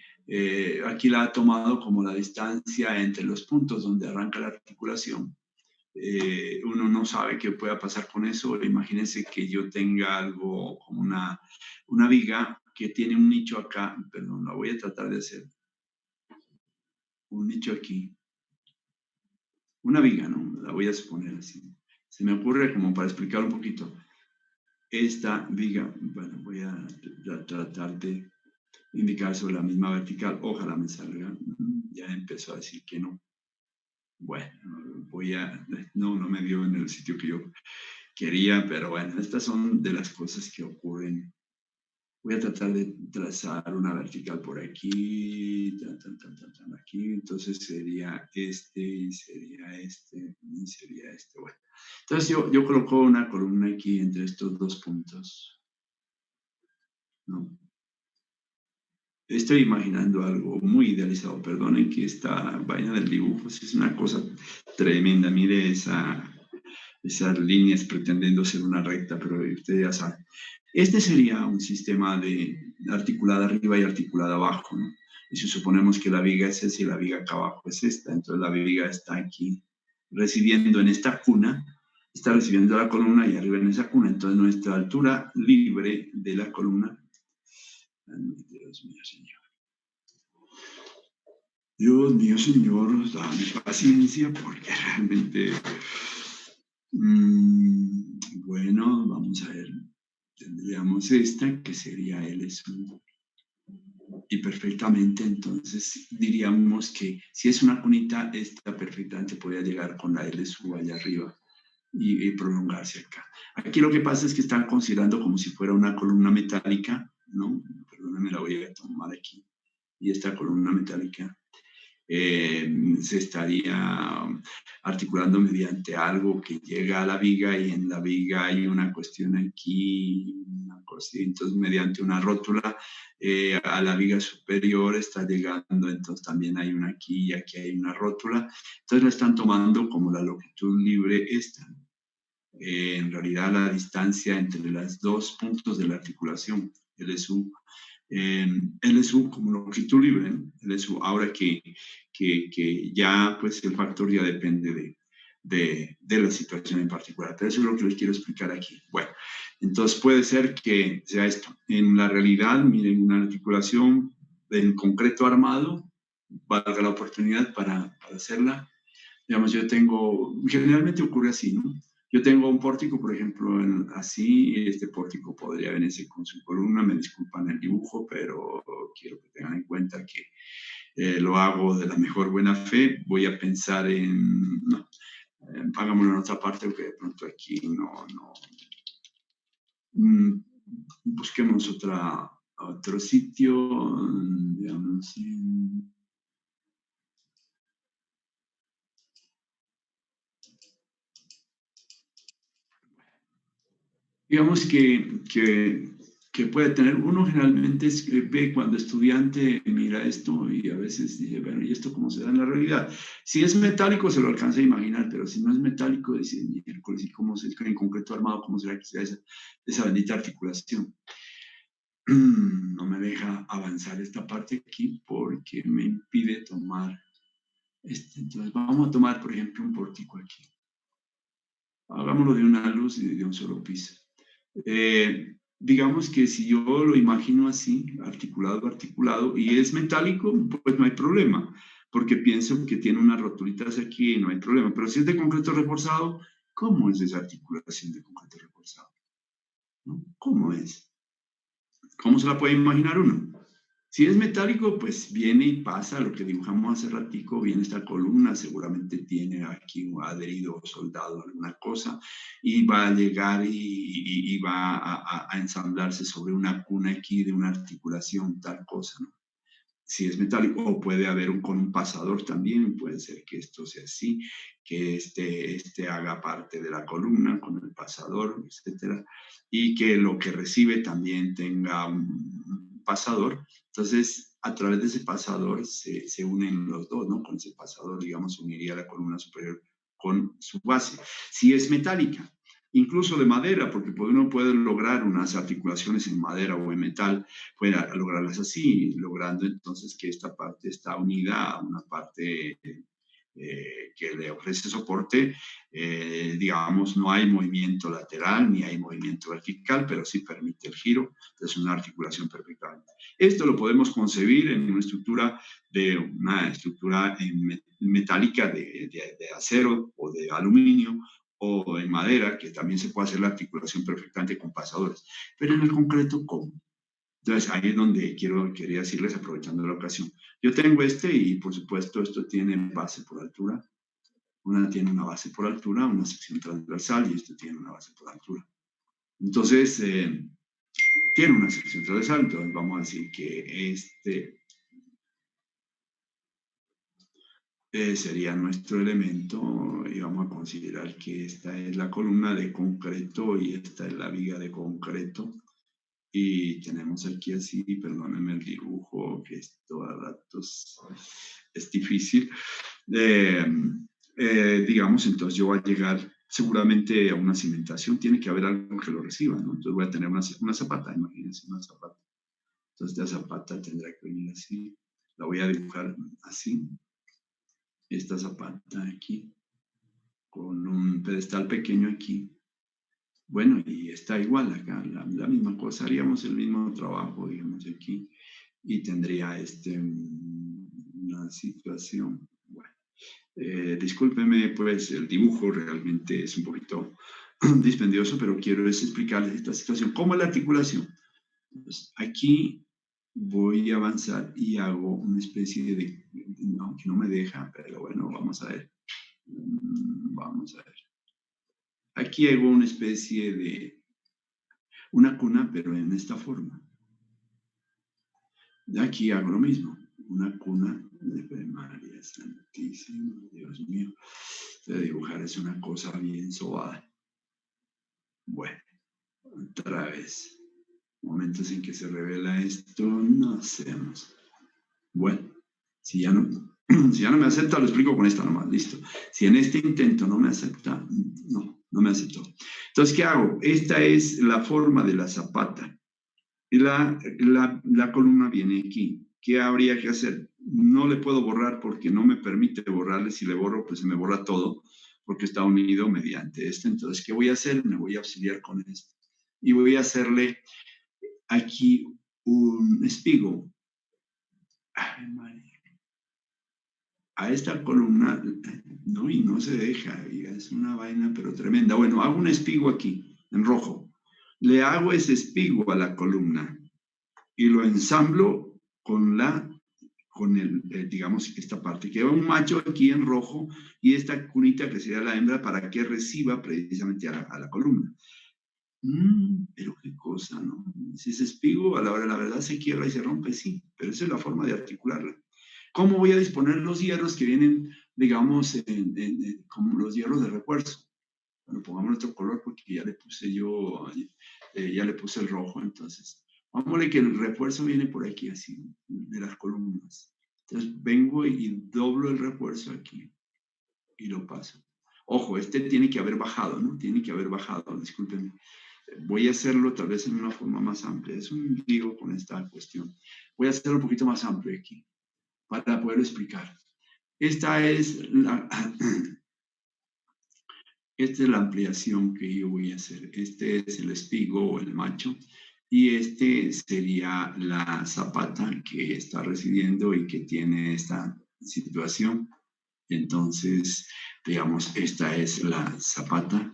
aquí la ha tomado como la distancia entre los puntos donde arranca la articulación. Uno no sabe qué pueda pasar con eso. Imagínense que yo tenga algo como una viga que tiene un nicho acá, perdón, la voy a tratar de hacer. Un nicho aquí. Una viga, ¿no? La voy a suponer así. Se me ocurre como para explicar un poquito. Esta viga, bueno, voy a tratar de indicar sobre la misma vertical. Ojalá me salga. Ya empezó a decir que no. Bueno, no me dio en el sitio que yo quería, pero bueno, estas son de las cosas que ocurren. Voy a tratar de trazar una vertical por aquí, aquí, entonces sería este, y sería este, y sería este. Bueno, entonces yo coloco una columna aquí entre estos dos puntos, ¿no? Estoy imaginando algo muy idealizado, perdonen que esta vaina del dibujo es una cosa tremenda. Mire esas líneas pretendiendo ser una recta, pero usted ya sabe. Este sería un sistema de articulada arriba y articulada abajo, ¿no? Y si suponemos que la viga es esa y la viga acá abajo es esta, entonces la viga está aquí recibiendo en esta cuna, está recibiendo la columna y arriba en esa cuna, entonces nuestra altura libre de la columna, ay, Dios mío, señor. Dios mío, Señor, dame paciencia porque realmente, bueno, vamos a ver, tendríamos esta que sería L1 y perfectamente entonces diríamos que si es una cunita, esta perfectamente podría llegar con la L sub allá arriba y prolongarse acá. Aquí lo que pasa es que están considerando como si fuera una columna metálica, ¿no? Perdóname, la voy a tomar aquí. Y esta columna metálica se estaría articulando mediante algo que llega a la viga y en la viga hay una cuestión aquí, una cosa, entonces mediante una rótula a la viga superior está llegando, entonces también hay una aquí y aquí hay una rótula, entonces la están tomando como la longitud libre esta. En realidad la distancia entre los dos puntos de la articulación, LSU, LSU como longitud libre, ¿no? LSU, ahora que ya pues el factor ya depende de la situación en particular. Pero eso es lo que les quiero explicar aquí. Bueno, entonces puede ser que sea esto. En la realidad, miren, una articulación en concreto armado, valga la oportunidad para hacerla. Digamos, yo tengo, generalmente ocurre así, ¿no? Yo tengo un pórtico, por ejemplo, así, este pórtico podría venirse con su columna, me disculpan el dibujo, pero quiero que tengan en cuenta que lo hago de la mejor buena fe, voy a pensar en, no, hagámoslo en otra parte, porque de pronto aquí no. Busquemos otro sitio, digamos, digamos que puede tener, uno generalmente ve cuando estudiante mira esto y a veces dice, bueno, ¿y esto cómo se da en la realidad? Si es metálico se lo alcanza a imaginar, pero si no es metálico, dice, miércoles, ¿y cómo se, en concreto armado, cómo será que sea esa bendita articulación? No me deja avanzar esta parte aquí porque me impide tomar entonces vamos a tomar, por ejemplo, un pórtico aquí. Hagámoslo de una luz y de un solo piso. Digamos que si yo lo imagino así, articulado, y es metálico, pues no hay problema, porque pienso que tiene unas rotulitas aquí y no hay problema. Pero si es de concreto reforzado, ¿cómo es esa articulación de concreto reforzado? ¿No? ¿Cómo es? ¿Cómo se la puede imaginar uno? Si es metálico, pues viene y pasa lo que dibujamos hace ratico, viene esta columna, seguramente tiene aquí un adherido o soldado alguna cosa, y va a llegar y va a ensamblarse sobre una cuna aquí de una articulación, tal cosa, ¿no? Si es metálico, o puede haber con un pasador también, puede ser que esto sea así, que este haga parte de la columna con el pasador, etcétera, y que lo que recibe también tenga un pasador. Entonces, a través de ese pasador se unen los dos, ¿no? Con ese pasador, digamos, uniría la columna superior con su base. Si es metálica, incluso de madera, porque uno puede lograr unas articulaciones en madera o en metal, puede lograrlas así, logrando entonces que esta parte está unida a una parte que le ofrece soporte, digamos, no hay movimiento lateral ni hay movimiento vertical, pero sí permite el giro, es una articulación perfectamente. Esto lo podemos concebir en una estructura metálica de acero o de aluminio o en madera, que también se puede hacer la articulación perfectamente con pasadores. Pero en el concreto, ¿cómo? Entonces, ahí es donde quería decirles, aprovechando la ocasión. Yo tengo y por supuesto esto tiene base por altura. Una tiene una base por altura, una sección transversal, y esto tiene una base por altura. Entonces, tiene una sección transversal, entonces vamos a decir que sería nuestro elemento y vamos a considerar que esta es la columna de concreto y esta es la viga de concreto. Y tenemos aquí así, perdónenme el dibujo, que esto a ratos es difícil. Digamos, entonces yo voy a llegar seguramente a una cimentación, tiene que haber algo que lo reciba, ¿no? Entonces voy a tener una zapata, imagínense, una zapata. Entonces esta zapata tendrá que venir así, la voy a dibujar así, esta zapata aquí, con un pedestal pequeño aquí. Bueno, y está igual acá, la misma cosa, haríamos el mismo trabajo, digamos, aquí, y tendría una situación. Bueno, discúlpeme, pues el dibujo realmente es un poquito dispendioso, pero quiero explicarles esta situación. ¿Cómo es la articulación? Pues aquí voy a avanzar y hago una especie de, no, que no me deja, pero bueno, vamos a ver. Vamos a ver. Aquí hago una especie de una cuna, pero en esta forma. Aquí hago lo mismo, una cuna de María Santísima, Dios mío. De dibujar es una cosa bien sobada. Bueno, otra vez. Momentos en que se revela esto, no hacemos. Bueno, si ya no me acepta, lo explico con esta nomás, listo. Si en este intento no me acepta, no me aceptó. Entonces, ¿qué hago? Esta es la forma de la zapata. Y la columna viene aquí. ¿Qué habría que hacer? No le puedo borrar porque no me permite borrarle. Si le borro, pues se me borra todo, porque está unido mediante este. Entonces, ¿qué voy a hacer? Me voy a auxiliar con esto. Y voy a hacerle aquí un espigo. Ay, María. A esta columna, no, y no se deja, es una vaina, pero tremenda. Bueno, hago un espigo aquí, en rojo. Le hago ese espigo a la columna y lo ensamblo con digamos, esta parte. Queda un macho aquí en rojo y esta cunita que sería la hembra para que reciba precisamente a la columna. Pero qué cosa, ¿no? Si ese espigo a la hora de la verdad se quiebra y se rompe, sí, pero esa es la forma de articularla. ¿Cómo voy a disponer los hierros que vienen, digamos, como los hierros de refuerzo? Bueno, pongamos otro color porque ya le puse ya le puse el rojo, entonces. Vámonos que el refuerzo viene por aquí, así, de las columnas. Entonces vengo y doblo el refuerzo aquí y lo paso. Ojo, este tiene que haber bajado, ¿no? Tiene que haber bajado, discúlpenme. Voy a hacerlo tal vez en una forma más amplia. Es un lío con esta cuestión. Voy a hacerlo un poquito más amplio aquí para poder explicar. Esta es la ampliación que yo voy a hacer. Este es el espigo o el macho y este sería la zapata que está residiendo y que tiene esta situación. Entonces, digamos, esta es la zapata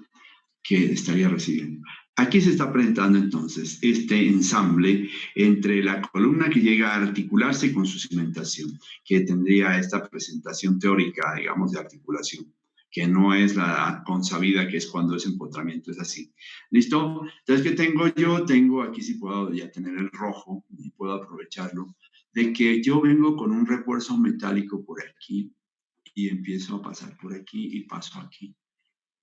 que estaría recibiendo. Aquí se está presentando entonces este ensamble entre la columna que llega a articularse con su cimentación, que tendría esta presentación teórica, digamos, de articulación, que no es la consabida, que es cuando es empotramiento, es así. ¿Listo? Entonces, ¿qué tengo yo? Tengo, aquí sí puedo ya tener el rojo y puedo aprovecharlo, de que yo vengo con un refuerzo metálico por aquí y empiezo a pasar por aquí y paso aquí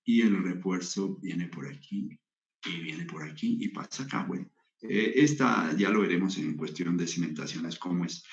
y el refuerzo viene por aquí y viene por aquí y pasa acá. Bueno, esta ya lo veremos en cuestión de cimentaciones, cómo es.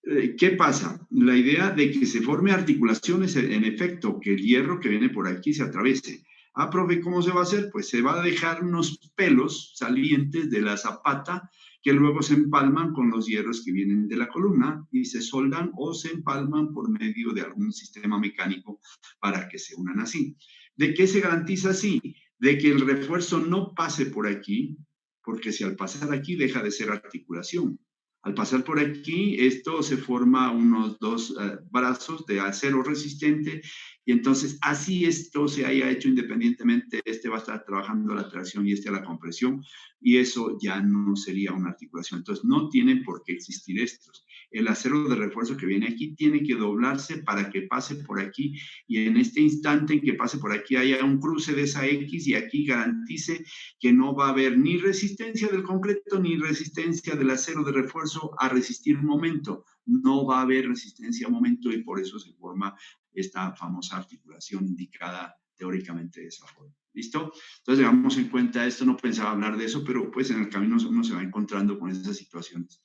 ¿Qué pasa? La idea de que se forme articulaciones, en efecto, que el hierro que viene por aquí se atraviese. Ah, profe, ¿cómo se va a hacer? Pues se va a dejar unos pelos salientes de la zapata que luego se empalman con los hierros que vienen de la columna y se soldan o se empalman por medio de algún sistema mecánico para que se unan así. ¿De qué se garantiza así? De que el refuerzo no pase por aquí, porque si al pasar aquí deja de ser articulación. Al pasar por aquí, esto se forma unos dos brazos de acero resistente y entonces así esto se haya hecho independientemente, este va a estar trabajando la tracción y este a la compresión y eso ya no sería una articulación. Entonces no tienen por qué existir estos. El acero de refuerzo que viene aquí tiene que doblarse para que pase por aquí y en este instante en que pase por aquí haya un cruce de esa X y aquí garantice que no va a haber ni resistencia del concreto ni resistencia del acero de refuerzo a resistir un momento. No va a haber resistencia a momento y por eso se forma esta famosa articulación indicada teóricamente de esa forma. ¿Listo? Entonces, tengamos en cuenta esto, no pensaba hablar de eso, pero pues en el camino uno se va encontrando con esas situaciones.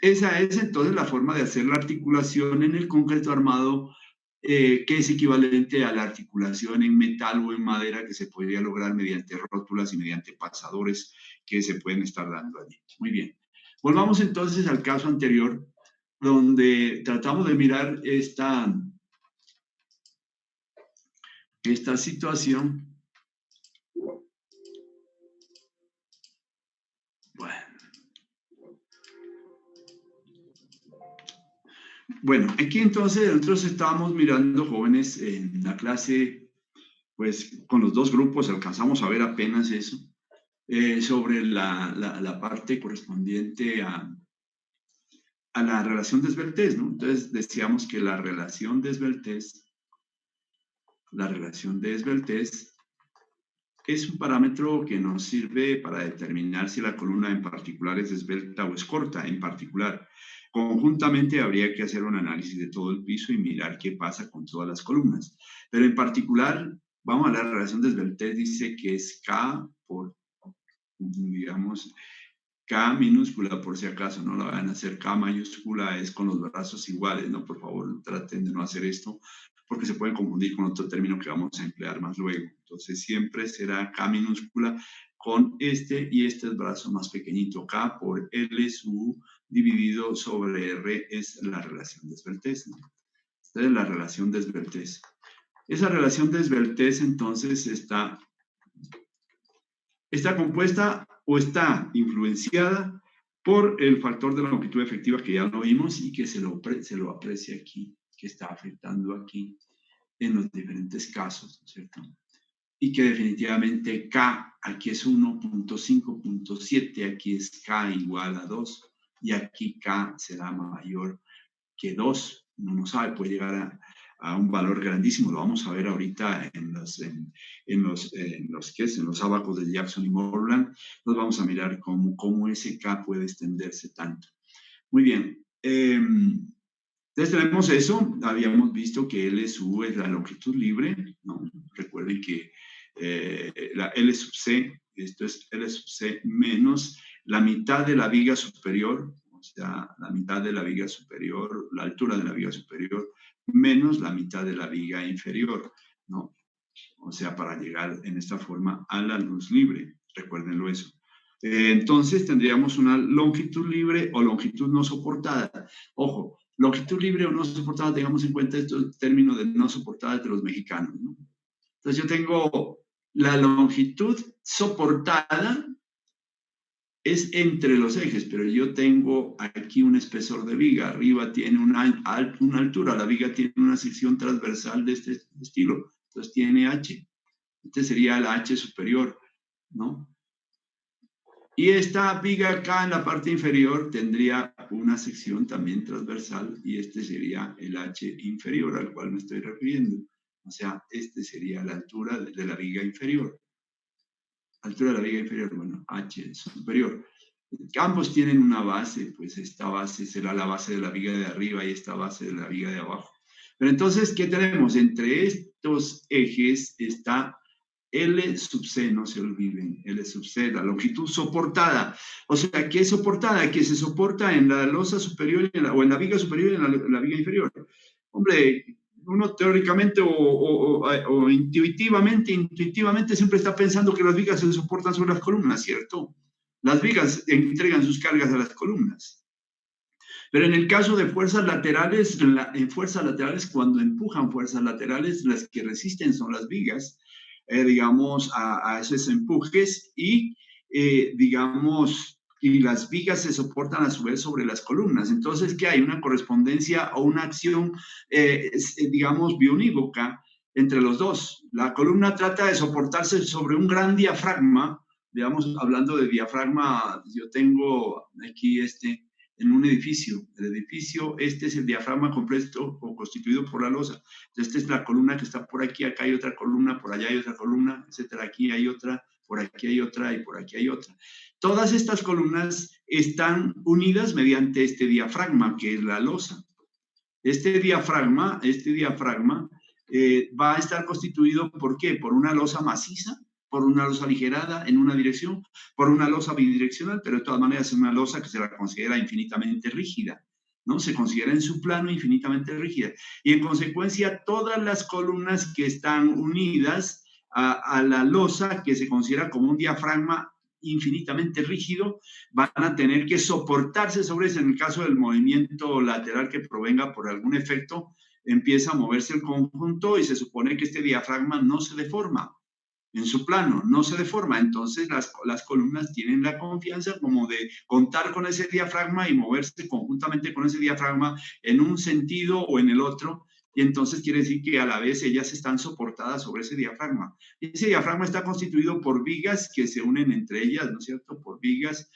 Esa es entonces la forma de hacer la articulación en el concreto armado, que es equivalente a la articulación en metal o en madera que se podría lograr mediante rótulas y mediante pasadores que se pueden estar dando allí. Muy bien. Volvamos entonces al caso anterior, donde tratamos de mirar esta situación. Bueno, aquí entonces nosotros estábamos mirando, jóvenes, en la clase, pues con los dos grupos alcanzamos a ver apenas eso, sobre la parte correspondiente a la relación de esbeltez, ¿no? Entonces decíamos que la relación de esbeltez es un parámetro que nos sirve para determinar si la columna en particular es esbelta o es corta en particular. Conjuntamente habría que hacer un análisis de todo el piso y mirar qué pasa con todas las columnas. Pero en particular, vamos a la relación de esbeltez, dice que es K por, digamos, K minúscula, por si acaso, no la van a hacer K mayúscula, es con los brazos iguales, ¿no? Por favor, traten de no hacer esto, porque se pueden confundir con otro término que vamos a emplear más luego. Entonces, siempre será K minúscula con este, y este es brazo más pequeñito. K por L sub dividido sobre R es la relación de esbeltez, ¿no? Esta es la relación de esbeltez. Esa relación de esbeltez, entonces, está compuesta o está influenciada por el factor de la longitud efectiva que ya lo vimos y que se lo aprecia aquí, que está afectando aquí en los diferentes casos, ¿cierto? Y que definitivamente K aquí es 1.5.7, aquí es K igual a 2 y aquí K será mayor que 2. Uno no sabe, puede llegar a un valor grandísimo. Lo vamos a ver ahorita en los ábacos de Jackson y Moreland. Nos vamos a mirar cómo ese K puede extenderse tanto. Muy bien. Entonces tenemos eso. Habíamos visto que L sub es la longitud libre, ¿no? Recuerden que la L sub C, esto es L sub C menos la mitad de la viga superior, o sea, la mitad de la viga superior, la altura de la viga superior, menos la mitad de la viga inferior, ¿no? O sea, para llegar en esta forma a la luz libre, recuérdenlo eso. Entonces tendríamos una longitud libre o longitud no soportada. Ojo, longitud libre o no soportada, tengamos en cuenta estos términos de no soportada de los mexicanos, ¿no? Entonces yo tengo la longitud soportada, es entre los ejes, pero yo tengo aquí un espesor de viga, arriba tiene una altura, la viga tiene una sección transversal de este estilo, entonces tiene H, este sería la H superior, ¿no? Y esta viga acá en la parte inferior tendría una sección también transversal y este sería el H inferior al cual me estoy refiriendo, o sea, este sería la altura de la viga inferior. Altura de la viga inferior, bueno, H superior. Ambos tienen una base, pues esta base será la base de la viga de arriba y esta base de la viga de abajo. Pero entonces, ¿qué tenemos? Entre estos ejes está L sub C, no se olviden, L sub C, la longitud soportada. O sea, ¿qué es soportada? Que se soporta en la losa superior o en la viga superior y en la viga inferior. Hombre, uno teóricamente o intuitivamente siempre está pensando que las vigas se soportan sobre las columnas, ¿cierto? Las vigas entregan sus cargas a las columnas. Pero en el caso de fuerzas laterales, en fuerzas laterales, cuando empujan fuerzas laterales, las que resisten son las vigas, digamos, a esos empujes y, digamos, y las vigas se soportan a su vez sobre las columnas. Entonces, ¿qué hay? Una correspondencia o una acción, digamos, biunívoca entre los dos. La columna trata de soportarse sobre un gran diafragma, digamos, hablando de diafragma, yo tengo aquí en un edificio. El edificio, este es el diafragma completo o constituido por la losa. Esta es la columna que está por aquí, acá hay otra columna, por allá hay otra columna, etcétera. Aquí hay otra, por aquí hay otra y por aquí hay otra. Todas estas columnas están unidas mediante este diafragma, que es la losa. Este diafragma va a estar constituido, ¿por qué? Por una losa maciza, por una losa aligerada en una dirección, por una losa bidireccional, pero de todas maneras es una losa que se la considera infinitamente rígida, ¿no? Se considera en su plano infinitamente rígida. Y en consecuencia, todas las columnas que están unidas a la losa, que se considera como un diafragma infinitamente rígido, van a tener que soportarse sobre eso. En el caso del movimiento lateral que provenga por algún efecto, empieza a moverse el conjunto y se supone que este diafragma no se deforma en su plano, no se deforma. Entonces las columnas tienen la confianza como de contar con ese diafragma y moverse conjuntamente con ese diafragma en un sentido o en el otro. Y entonces quiere decir que a la vez ellas están soportadas sobre ese diafragma. Y ese diafragma está constituido por vigas que se unen entre ellas, ¿no es cierto? Por vigas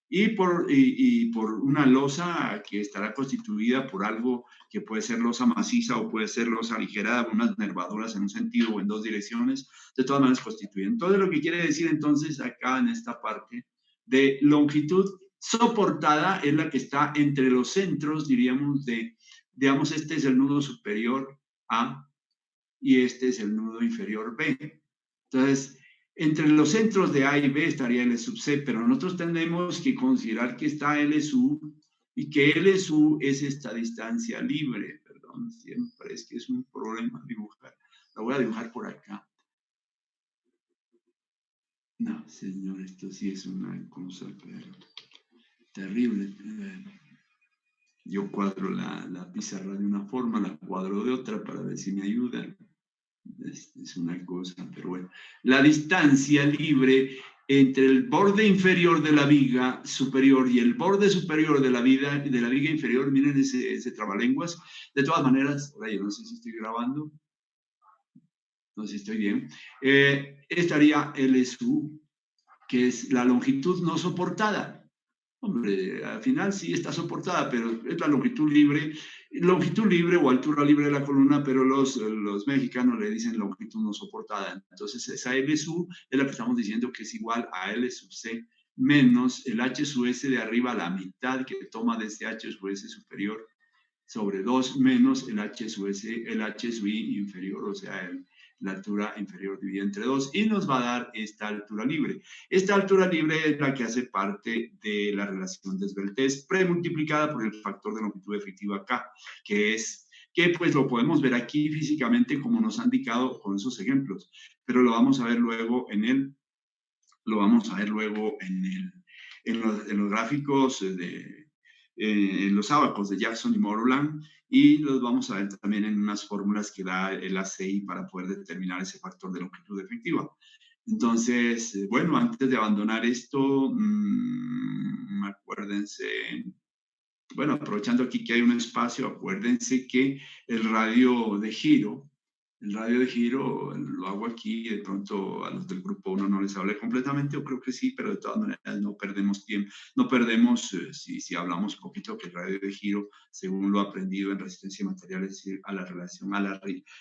y por una losa que estará constituida por algo que puede ser losa maciza o puede ser losa aligerada, unas nervaduras en un sentido o en dos direcciones, de todas maneras constituyen. Entonces, lo que quiere decir entonces acá en esta parte de longitud soportada es la que está entre los centros, diríamos, digamos, este es el nudo superior A y este es el nudo inferior B. Entonces, entre los centros de A y B estaría L sub C, pero nosotros tenemos que considerar que está L sub y que L sub es esta distancia libre. Perdón, siempre es que es un problema dibujar. La voy a dibujar por acá. No, señor, esto sí es una cosa terrible. Yo cuadro la pizarra de una forma, la cuadro de otra para ver si me ayudan. Es una cosa, pero bueno. La distancia libre entre el borde inferior de la viga superior y el borde superior de la viga inferior, miren ese trabalenguas. De todas maneras, ahora yo no sé si estoy grabando, no sé si estoy bien. Estaría LSU, que es la longitud no soportada. Hombre, al final sí está soportada, pero es la longitud libre o altura libre de la columna, pero los mexicanos le dicen longitud no soportada. Entonces, esa L sub es la que estamos diciendo que es igual a L sub C menos el H sub S de arriba, la mitad que toma de este H sub S superior sobre 2 menos el H sub I inferior, o sea, la altura inferior dividida entre 2, y nos va a dar esta altura libre. Esta altura libre es la que hace parte de la relación de esbeltez premultiplicada por el factor de longitud efectiva K, que pues lo podemos ver aquí físicamente como nos han indicado con esos ejemplos, pero lo vamos a ver luego en los gráficos en los ábacos de Jackson y Moreland, y los vamos a ver también en unas fórmulas que da el ACI para poder determinar ese factor de longitud efectiva. Entonces, bueno, antes de abandonar esto, acuérdense, bueno, aprovechando aquí que hay un espacio, acuérdense que el radio de giro lo hago aquí, de pronto a los del grupo 1 no les hablé completamente, o creo que sí, pero de todas maneras no perdemos tiempo, no perdemos, si hablamos un poquito que el radio de giro, según lo aprendido en resistencia de materiales, es decir, a la relación, a la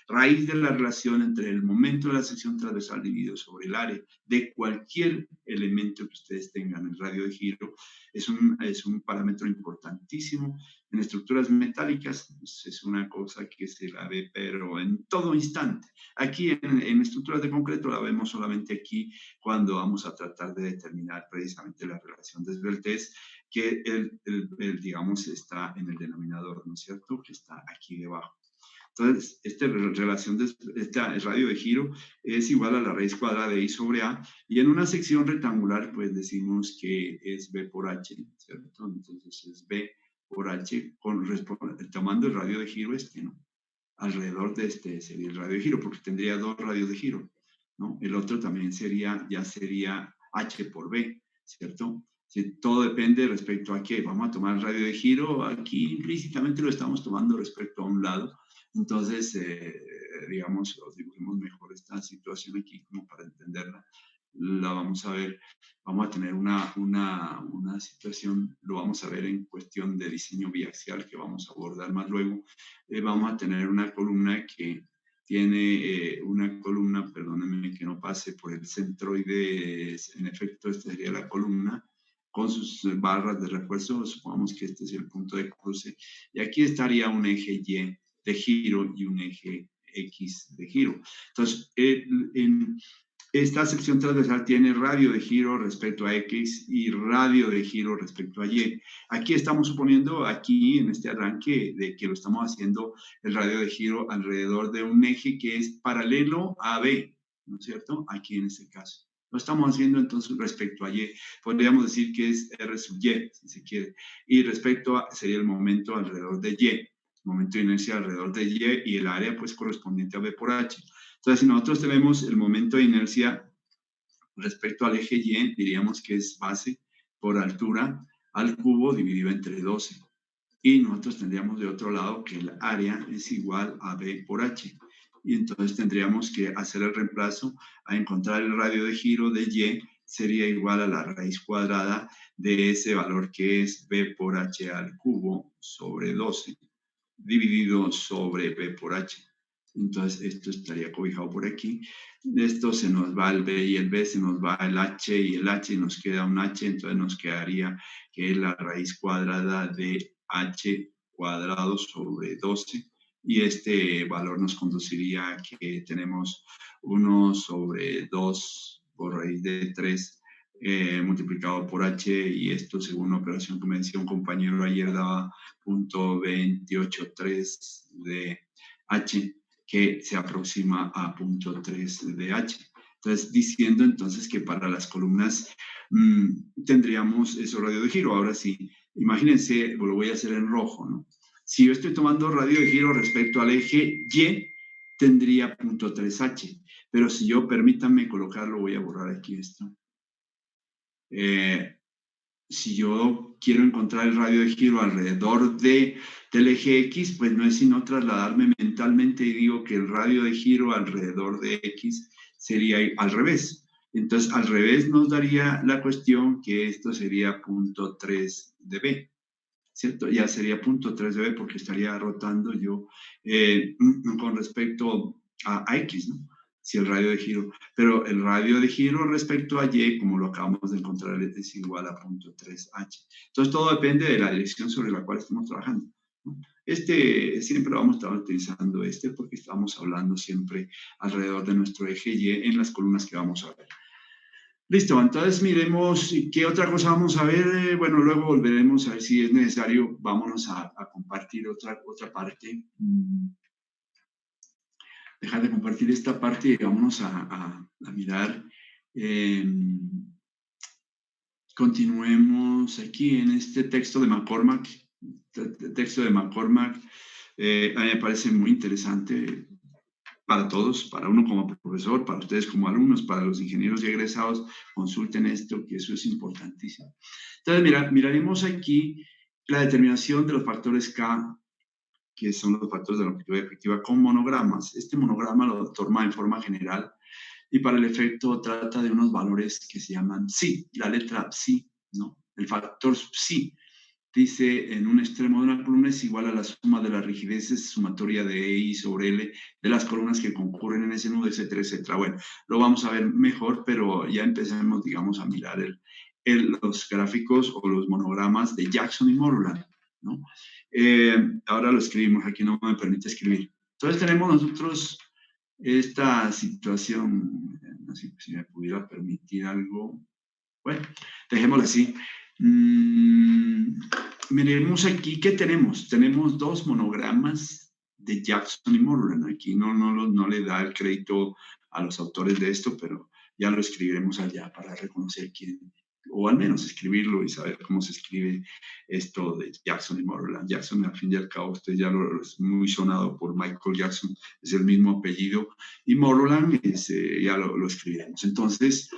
raíz de la relación entre el momento de la sección transversal dividido sobre el área de cualquier elemento que ustedes tengan. El radio de giro es un parámetro importantísimo. En estructuras metálicas es una cosa que se la ve, pero en todo instante. Aquí en estructuras de concreto la vemos solamente aquí cuando vamos a tratar de determinar precisamente la relación de esbeltez, que digamos, está en el denominador, ¿no es cierto? Que está aquí debajo. Entonces, esta relación el radio de giro es igual a la raíz cuadrada de I sobre A, y en una sección rectangular, pues decimos que es B por H, ¿cierto? Entonces es B por H, tomando el radio de giro ¿no? Alrededor de este sería el radio de giro, porque tendría dos radios de giro, ¿no? El otro también sería H por B, ¿cierto? Todo depende respecto a qué. Vamos a tomar el radio de giro, aquí implícitamente lo estamos tomando respecto a un lado. Entonces, digamos, os dibujemos mejor esta situación aquí como para entenderla. La vamos a ver, vamos a tener una situación, lo vamos a ver en cuestión de diseño biaxial que vamos a abordar más luego. Vamos a tener una columna que tiene perdónenme que no pase por el centroide, en efecto esta sería la columna, con sus barras de refuerzo, supongamos que este es el punto de cruce, y aquí estaría un eje Y de giro y un eje X de giro. Entonces, esta sección transversal tiene radio de giro respecto a X y radio de giro respecto a Y. Aquí estamos suponiendo, aquí en este arranque, de que lo estamos haciendo el radio de giro alrededor de un eje que es paralelo a B, ¿no es cierto? Aquí en este caso. Lo estamos haciendo entonces respecto a Y. Podríamos decir que es R sub Y, si se quiere. Y respecto a, sería el momento alrededor de Y. Momento de inercia alrededor de Y y el área pues correspondiente a B por H. Entonces, si nosotros tenemos el momento de inercia respecto al eje Y, diríamos que es base por altura al cubo dividido entre 12. Y nosotros tendríamos de otro lado que el área es igual a B por H. Y entonces tendríamos que hacer el reemplazo a encontrar el radio de giro de Y sería igual a la raíz cuadrada de ese valor que es B por H al cubo sobre 12 dividido sobre B por H. Entonces, esto estaría cobijado por aquí. Esto se nos va el B y el B, se nos va el H y el H, y nos queda un H, entonces nos quedaría que es la raíz cuadrada de H cuadrado sobre 12, y este valor nos conduciría a que tenemos 1 sobre 2 por raíz de 3 multiplicado por H, y esto según una operación que me decía un compañero ayer daba 0.283 de H, que se aproxima a 0.3 de H. Entonces, diciendo entonces que para las columnas tendríamos eso radio de giro. Ahora sí, imagínense, lo voy a hacer en rojo, ¿no? Si yo estoy tomando radio de giro respecto al eje Y, tendría 0.3H. Pero si yo, permítanme colocarlo, voy a borrar aquí esto. Si yo quiero encontrar el radio de giro alrededor del eje X, pues no es sino trasladarme mentalmente y digo que el radio de giro alrededor de X sería al revés. Entonces, al revés nos daría la cuestión que esto sería 0.3 de B, ¿cierto? Ya sería 0.3 de B porque estaría rotando yo con respecto a X, ¿no? Si el radio de giro, pero el radio de giro respecto a Y, como lo acabamos de encontrar, es igual a 0.3H. Entonces, todo depende de la dirección sobre la cual estamos trabajando, ¿no? Siempre vamos a estar utilizando porque estamos hablando siempre alrededor de nuestro eje Y en las columnas que vamos a ver. Listo, entonces miremos qué otra cosa vamos a ver. Bueno, luego volveremos a ver si es necesario. Vámonos a compartir otra parte. Dejar de compartir esta parte y vámonos a mirar. Continuemos aquí en este texto de McCormack. Texto de McCormack a mí me parece muy interesante para todos, para uno como profesor, para ustedes como alumnos, para los ingenieros y egresados. Consulten esto, que eso es importantísimo. Entonces, miraremos aquí la determinación de los factores K, que son los factores de longitud efectiva, con monogramas. Este monograma lo toma en forma general y para el efecto trata de unos valores que se llaman psi, la letra psi, ¿no? El factor psi dice en un extremo de una columna es igual a la suma de las rigideces sumatoria de I sobre L de las columnas que concurren en ese nudo, etcétera, etcétera. Bueno, lo vamos a ver mejor, pero ya empecemos, digamos, a mirar los gráficos o los monogramas de Jackson y Moreland, ¿no? Ahora lo escribimos, aquí no me permite escribir. Entonces tenemos nosotros esta situación, no sé si me pudiera permitir algo. Bueno, dejémoslo así. Miremos aquí, ¿qué tenemos? Tenemos dos monogramas de Jackson y Moreland. Aquí no le da el crédito a los autores de esto, pero ya lo escribiremos allá para reconocer quién, o al menos escribirlo y saber cómo se escribe esto de Jackson y Moreland. Jackson, al fin y al cabo, usted ya lo es muy sonado por Michael Jackson, es el mismo apellido, y Moreland ya lo escribiremos. Entonces,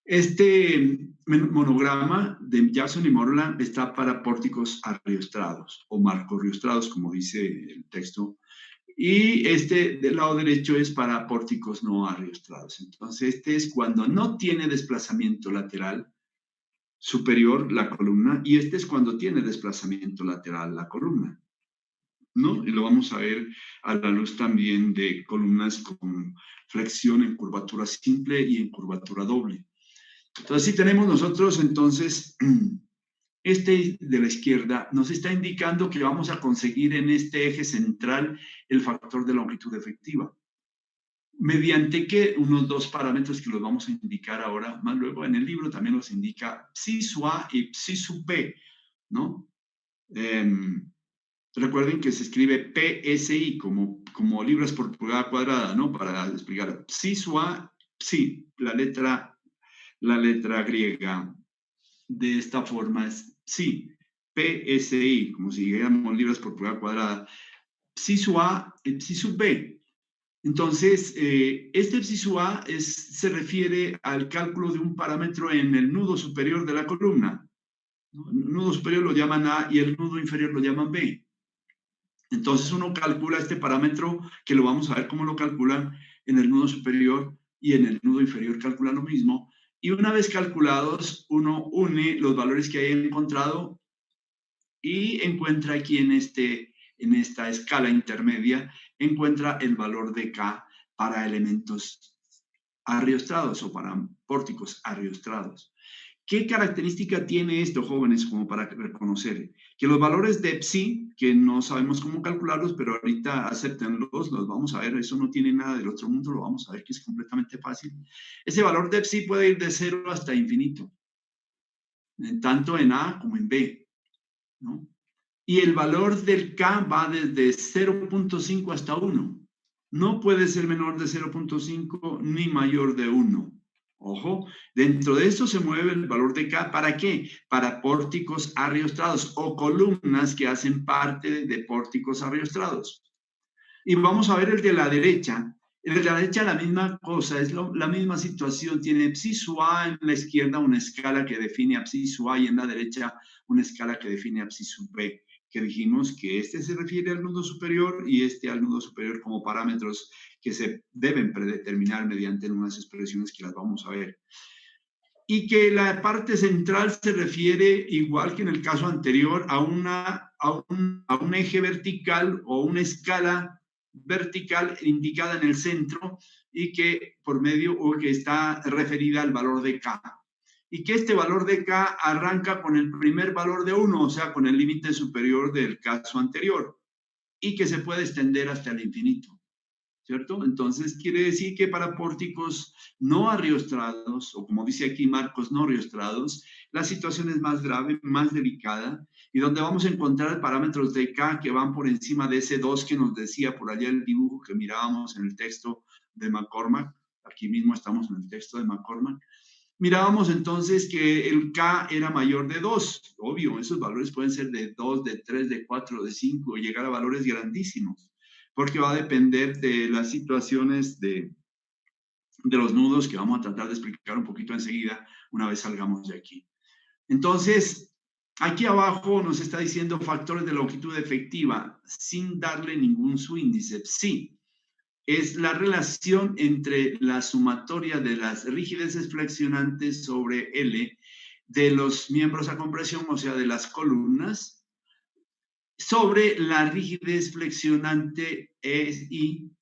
este monograma de Jackson y Moreland está para pórticos arriostrados o marcorriostrados, como dice el texto, y del lado derecho es para pórticos no arriostrados. Entonces, este es cuando no tiene desplazamiento lateral superior la columna, y este es cuando tiene desplazamiento lateral la columna, ¿no? Y lo vamos a ver a la luz también de columnas con flexión en curvatura simple y en curvatura doble. Entonces, si tenemos nosotros, entonces, de la izquierda nos está indicando que vamos a conseguir en este eje central el factor de longitud efectiva. mediante que unos dos parámetros que los vamos a indicar ahora, más luego en el libro también los indica psi su A y psi su P, ¿no? Recuerden que se escribe PSI como libras por pulgada cuadrada, ¿no? Para explicar. Psi su A, psi, la letra griega de esta forma es psi, PSI, como si dijéramos libras por pulgada cuadrada. Psi su A y psi su B. Entonces, este psi su A se refiere al cálculo de un parámetro en el nudo superior de la columna, ¿no? El nudo superior lo llaman A y el nudo inferior lo llaman B. Entonces uno calcula este parámetro, que lo vamos a ver cómo lo calculan en el nudo superior, y en el nudo inferior calcula lo mismo. Y una vez calculados, uno une los valores que haya encontrado y encuentra aquí en esta escala intermedia, encuentra el valor de K para elementos arriostrados o para pórticos arriostrados. ¿Qué característica tiene esto, jóvenes, como para reconocer? Que los valores de psi, que no sabemos cómo calcularlos, pero ahorita acéptenlos, los vamos a ver, eso no tiene nada del otro mundo, lo vamos a ver que es completamente fácil. Ese valor de psi puede ir de 0 hasta infinito, tanto en A como en B, ¿no? Y el valor del K va desde 0.5 hasta 1. No puede ser menor de 0.5 ni mayor de 1. Ojo, dentro de esto se mueve el valor de K. ¿Para qué? Para pórticos arriostrados o columnas que hacen parte de pórticos arriostrados. Y vamos a ver el de la derecha. El de la derecha la misma cosa, es la misma situación. Tiene psi su A en la izquierda, una escala que define a psi su A, y en la derecha una escala que define a psi su B, que dijimos que este se refiere al nudo superior y este al nudo superior como parámetros que se deben predeterminar mediante unas expresiones que las vamos a ver. Y que la parte central se refiere, igual que en el caso anterior, a un eje vertical o una escala vertical indicada en el centro, y que por medio o que está referida al valor de K. Y que este valor de K arranca con el primer valor de 1, o sea, con el límite superior del caso anterior, y que se puede extender hasta el infinito, ¿cierto? Entonces quiere decir que para pórticos no arriostrados, o como dice aquí Marcos, no arriostrados, la situación es más grave, más delicada, y donde vamos a encontrar parámetros de K que van por encima de ese 2 que nos decía por allá el dibujo que mirábamos en el texto de McCormack. Aquí mismo estamos en el texto de McCormack. Mirábamos entonces que el K era mayor de 2. Obvio, esos valores pueden ser de 2, de 3, de 4, de 5, y llegar a valores grandísimos, porque va a depender de las situaciones de los nudos, que vamos a tratar de explicar un poquito enseguida una vez salgamos de aquí. Entonces, aquí abajo nos está diciendo factores de longitud efectiva sin darle ningún subíndice. Sí, es la relación entre la sumatoria de las rigideces flexionantes sobre L de los miembros a compresión, o sea, de las columnas, sobre la rigidez flexionante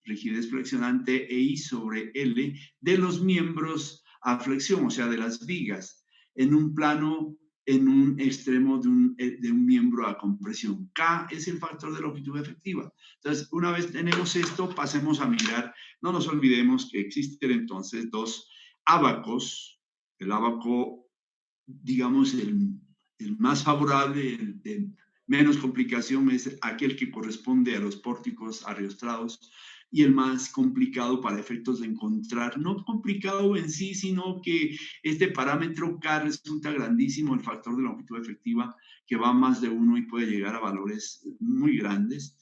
rigidez flexionante EI sobre L de los miembros a flexión, o sea, de las vigas, en un plano, en un extremo de un miembro a compresión. K es el factor de longitud efectiva. Entonces, una vez tenemos esto, pasemos a mirar. No nos olvidemos que existen entonces dos ábacos. El ábaco, digamos, el más favorable, el menos complicación, es aquel que corresponde a los pórticos arriostrados, y el más complicado para efectos de encontrar, no complicado en sí, sino que este parámetro K resulta grandísimo, el factor de longitud efectiva, que va a más de 1 y puede llegar a valores muy grandes,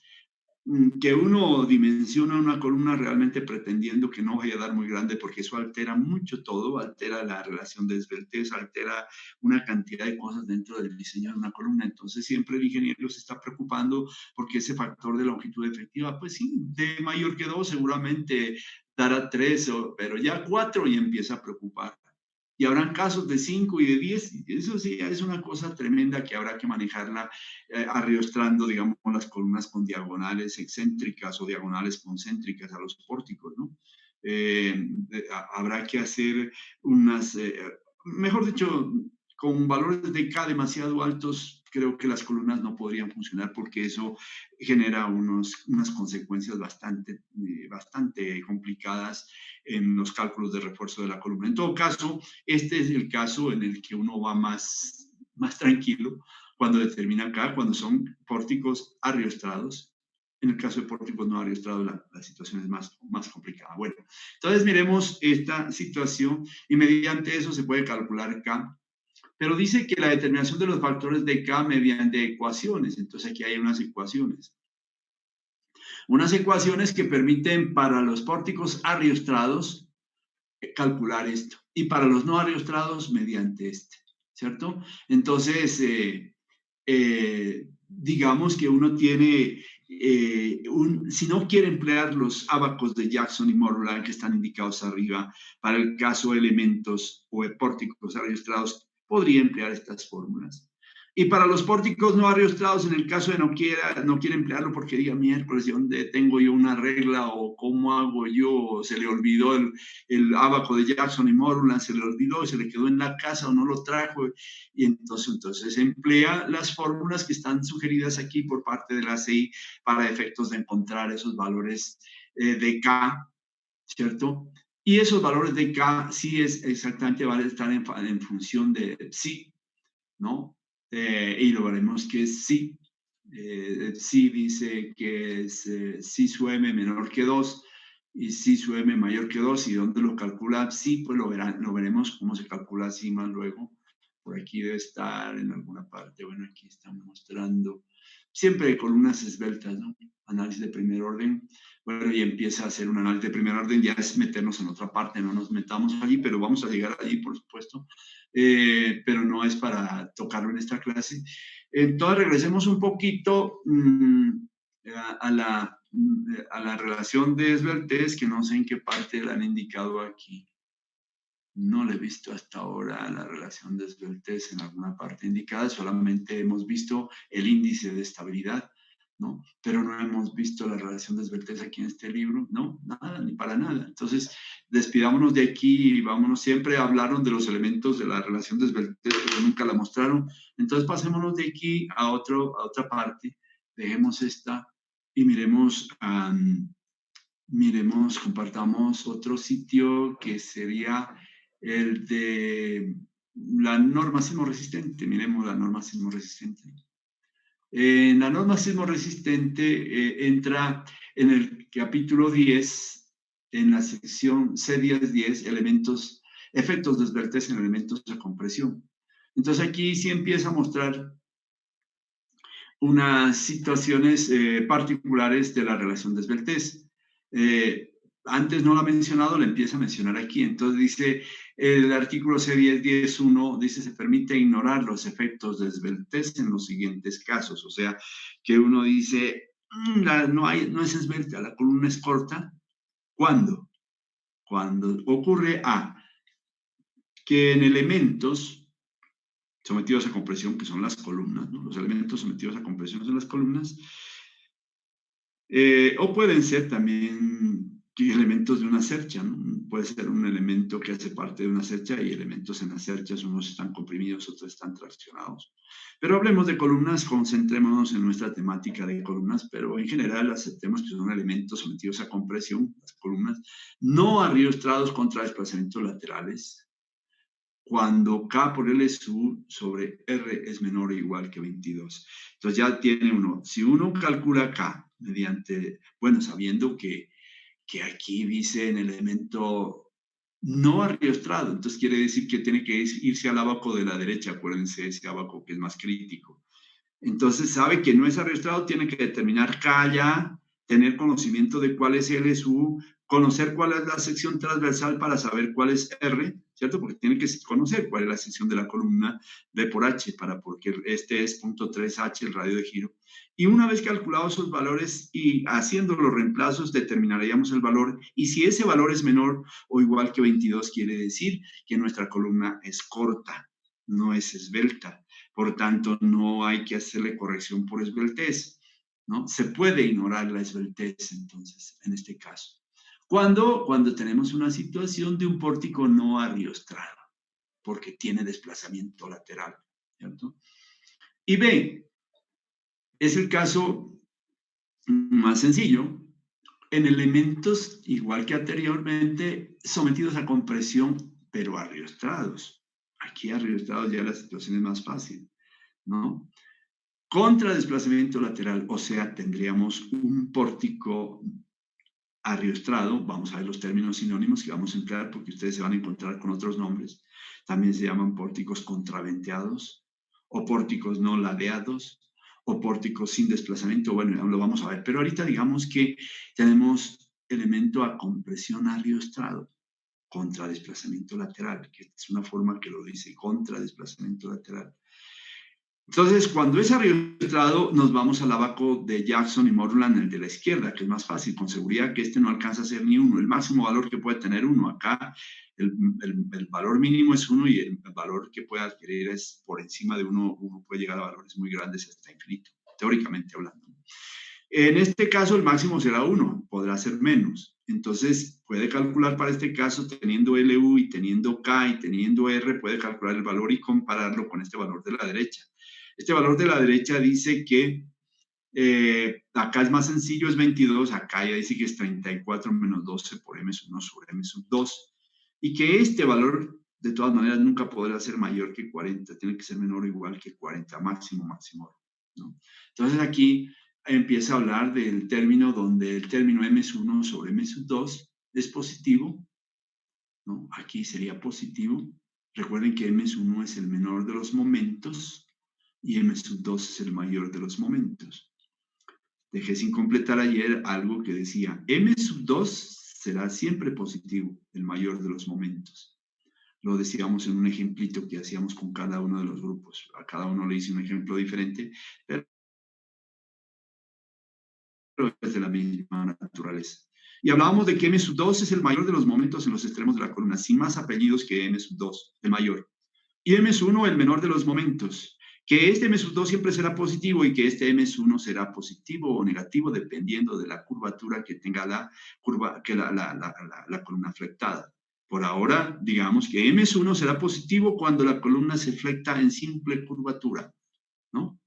que uno dimensiona una columna realmente pretendiendo que no vaya a dar muy grande, porque eso altera mucho todo, altera la relación de esbeltez, altera una cantidad de cosas dentro del diseño de una columna. Entonces siempre el ingeniero se está preocupando porque ese factor de longitud efectiva, pues sí, de mayor que 2 seguramente dará 3, pero ya 4 y empieza a preocupar. Y habrán casos de 5 y de 10, eso sí es una cosa tremenda que habrá que manejarla, arriostrando, digamos, las columnas con diagonales excéntricas o diagonales concéntricas a los pórticos, ¿no? Habrá que hacer mejor dicho, con valores de K demasiado altos, creo que las columnas no podrían funcionar porque eso genera unas consecuencias bastante complicadas en los cálculos de refuerzo de la columna. En todo caso, este es el caso en el que uno va más tranquilo cuando determina acá, cuando son pórticos arriostrados. En el caso de pórticos no arriostrados, la situación es más complicada. Bueno, entonces miremos esta situación y mediante eso se puede calcular K, pero dice que la determinación de los factores de K mediante ecuaciones. Entonces aquí hay unas ecuaciones. Unas ecuaciones que permiten para los pórticos arriostrados calcular esto y para los no arriostrados mediante este, ¿cierto? Entonces, digamos que uno tiene, si no quiere emplear los ábacos de Jackson y Moreland que están indicados arriba, para el caso de elementos o de pórticos arriostrados, podría emplear estas fórmulas. Y para los pórticos no arriostrados, en el caso de no quiere emplearlo porque diga miércoles, ¿de dónde tengo yo una regla o cómo hago yo? Se le olvidó el ábaco de Jackson y Moreland, se le olvidó, se le quedó en la casa o no lo trajo. Y entonces emplea las fórmulas que están sugeridas aquí por parte de la CI para efectos de encontrar esos valores de K, ¿cierto? Y esos valores de K sí es exactamente, vale estar en función de psi, ¿no? Y lo veremos que es psi. Psi dice que es psi su m menor que 2 y psi su m mayor que 2. ¿Y dónde lo calcula psi? Pues lo veremos cómo se calcula psi más luego. Por aquí debe estar en alguna parte. Bueno, aquí estamos mostrando siempre columnas esbeltas, ¿no? Análisis de primer orden. Bueno, y empieza a hacer un análisis de primer orden, ya es meternos en otra parte, no nos metamos allí, pero vamos a llegar allí, por supuesto. Pero no es para tocarlo en esta clase. Entonces, regresemos un poquito a la relación de esbeltez, que no sé en qué parte la han indicado aquí. No le he visto hasta ahora la relación de esbeltez en alguna parte indicada, solamente hemos visto el índice de estabilidad, ¿no? Pero no hemos visto la relación de esbeltez aquí en este libro, ¿no? Nada, ni para nada. Entonces, despidámonos de aquí y vámonos. Siempre hablaron de los elementos de la relación de esbeltez, pero nunca la mostraron. Entonces, pasémonos de aquí a otra parte. Dejemos esta y compartamos otro sitio que sería el de la norma sismoresistente. Miremos la norma sismoresistente. En la norma sismoresistente entra en el capítulo 10, en la sección C1010, efectos de esbeltez en elementos de compresión. Entonces aquí sí empieza a mostrar unas situaciones particulares de la relación de esbeltez. Antes no lo ha mencionado, lo empieza a mencionar aquí. Entonces dice, el artículo C10.10.1 dice, se permite ignorar los efectos de esbeltez en los siguientes casos. O sea, que uno dice, no es esbelta, la columna es corta. ¿Cuándo? Cuando ocurre que en elementos sometidos a compresión, que son las columnas, ¿no? Los elementos sometidos a compresión son las columnas, o pueden ser también elementos de una cercha, ¿no? Puede ser un elemento que hace parte de una cercha y elementos en las cerchas, unos están comprimidos, otros están traccionados. Pero hablemos de columnas, concentrémonos en nuestra temática de columnas, pero en general aceptemos que son elementos sometidos a compresión, las columnas, no arriostrados contra desplazamientos laterales, cuando K por L sub sobre R es menor o igual que 22. Entonces ya tiene uno, si uno calcula K mediante, bueno, sabiendo que aquí dice en el elemento no arriostrado, entonces quiere decir que tiene que irse al abaco de la derecha, acuérdense ese abaco que es más crítico. Entonces sabe que no es arriostrado, tiene que determinar K ya, tener conocimiento de cuál es L sub, conocer cuál es la sección transversal para saber cuál es R, ¿cierto? Porque tiene que conocer cuál es la sección de la columna D por H, porque este es 0.3H, el radio de giro. Y una vez calculados esos valores y haciendo los reemplazos, determinaríamos el valor. Y si ese valor es menor o igual que 22, quiere decir que nuestra columna es corta, no es esbelta. Por tanto, no hay que hacerle corrección por esbeltez, ¿no? Se puede ignorar la esbeltez, entonces, en este caso. Cuando tenemos una situación de un pórtico no arriostrado, porque tiene desplazamiento lateral, ¿cierto? Y B, es el caso más sencillo, en elementos, igual que anteriormente, sometidos a compresión, pero arriostrados. Aquí arriostrados ya la situación es más fácil, ¿no? Contra desplazamiento lateral, o sea, tendríamos un pórtico arriostrado, vamos a ver los términos sinónimos que vamos a emplear porque ustedes se van a encontrar con otros nombres. También se llaman pórticos contraventeados o pórticos no ladeados o pórticos sin desplazamiento. Bueno, ya lo vamos a ver. Pero ahorita digamos que tenemos elemento a compresión arriostrado contra desplazamiento lateral, que es una forma que lo dice, contra desplazamiento lateral. Entonces, cuando es arriostrado, nos vamos al abaco de Jackson y Moreland, el de la izquierda, que es más fácil, con seguridad que este no alcanza a ser ni 1. El máximo valor que puede tener 1. Acá el valor mínimo es 1 y el valor que puede adquirir es por encima de 1. Uno puede llegar a valores muy grandes hasta infinito, teóricamente hablando. En este caso, el máximo será 1, podrá ser menos. Entonces, puede calcular para este caso, teniendo LU y teniendo K y teniendo R, puede calcular el valor y compararlo con este valor de la derecha. Este valor de la derecha dice que acá es más sencillo, es 22, acá ya dice que es 34 menos 12 por M1 sobre M2, y que este valor, de todas maneras, nunca podrá ser mayor que 40, tiene que ser menor o igual que 40, máximo, ¿no? Entonces aquí empieza a hablar del término donde el término M1 sobre M2 es positivo, ¿no? Aquí sería positivo. Recuerden que M1 es el menor de los momentos y M2 es el mayor de los momentos. Dejé sin completar ayer algo que decía, M2 será siempre positivo, el mayor de los momentos. Lo decíamos en un ejemplito que hacíamos con cada uno de los grupos. A cada uno le hice un ejemplo diferente, pero es de la misma naturaleza. Y hablábamos de que M2 es el mayor de los momentos en los extremos de la columna, sin más apellidos que M2, el mayor. Y M1 el menor de los momentos, que este M2 siempre será positivo y que este M1 será positivo o negativo dependiendo de la curvatura que tenga la columna flectada. Por ahora, digamos que M1 será positivo cuando la columna se flecta en simple curvatura, ¿no?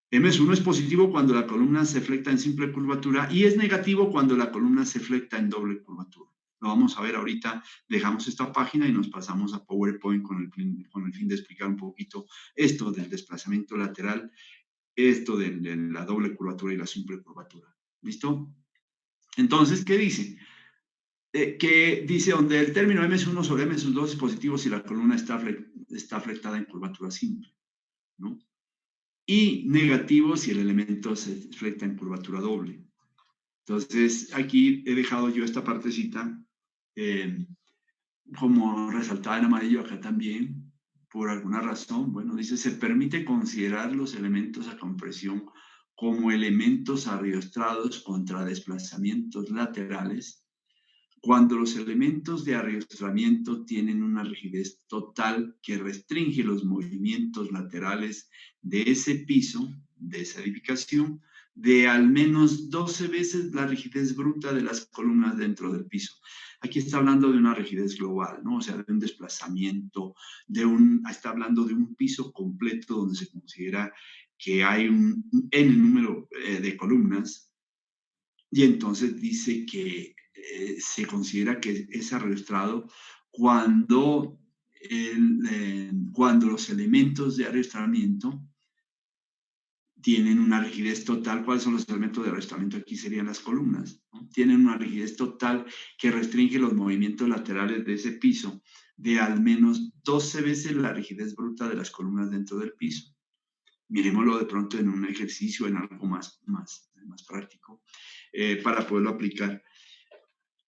M1 es positivo cuando la columna se flecta en simple curvatura y es negativo cuando la columna se flecta en doble curvatura. Lo vamos a ver ahorita, dejamos esta página y nos pasamos a PowerPoint con el fin de explicar un poquito esto del desplazamiento lateral, esto de la doble curvatura y la simple curvatura. ¿Listo? Entonces, ¿qué dice? Que dice donde el término M1 sobre M2 es positivo si la columna está flectada en curvatura simple, ¿no? Y negativo si el elemento se flecta en curvatura doble. Entonces, aquí he dejado yo esta partecita como resaltada en amarillo acá también, por alguna razón. Bueno, dice, se permite considerar los elementos a compresión como elementos arriostrados contra desplazamientos laterales cuando los elementos de arriostramiento tienen una rigidez total que restringe los movimientos laterales de ese piso, de esa edificación, de al menos 12 veces la rigidez bruta de las columnas dentro del piso. Aquí está hablando de una rigidez global, ¿no? O sea, de un desplazamiento, está hablando de un piso completo donde se considera que hay un n número de columnas, y entonces dice que se considera que es arrastrado cuando, cuando los elementos de arrastramiento tienen una rigidez total. ¿Cuáles son los elementos de arrastramiento? Aquí serían las columnas, ¿no? Tienen una rigidez total que restringe los movimientos laterales de ese piso de al menos 12 veces la rigidez bruta de las columnas dentro del piso. Miremoslo de pronto en un ejercicio, en algo más práctico, para poderlo aplicar.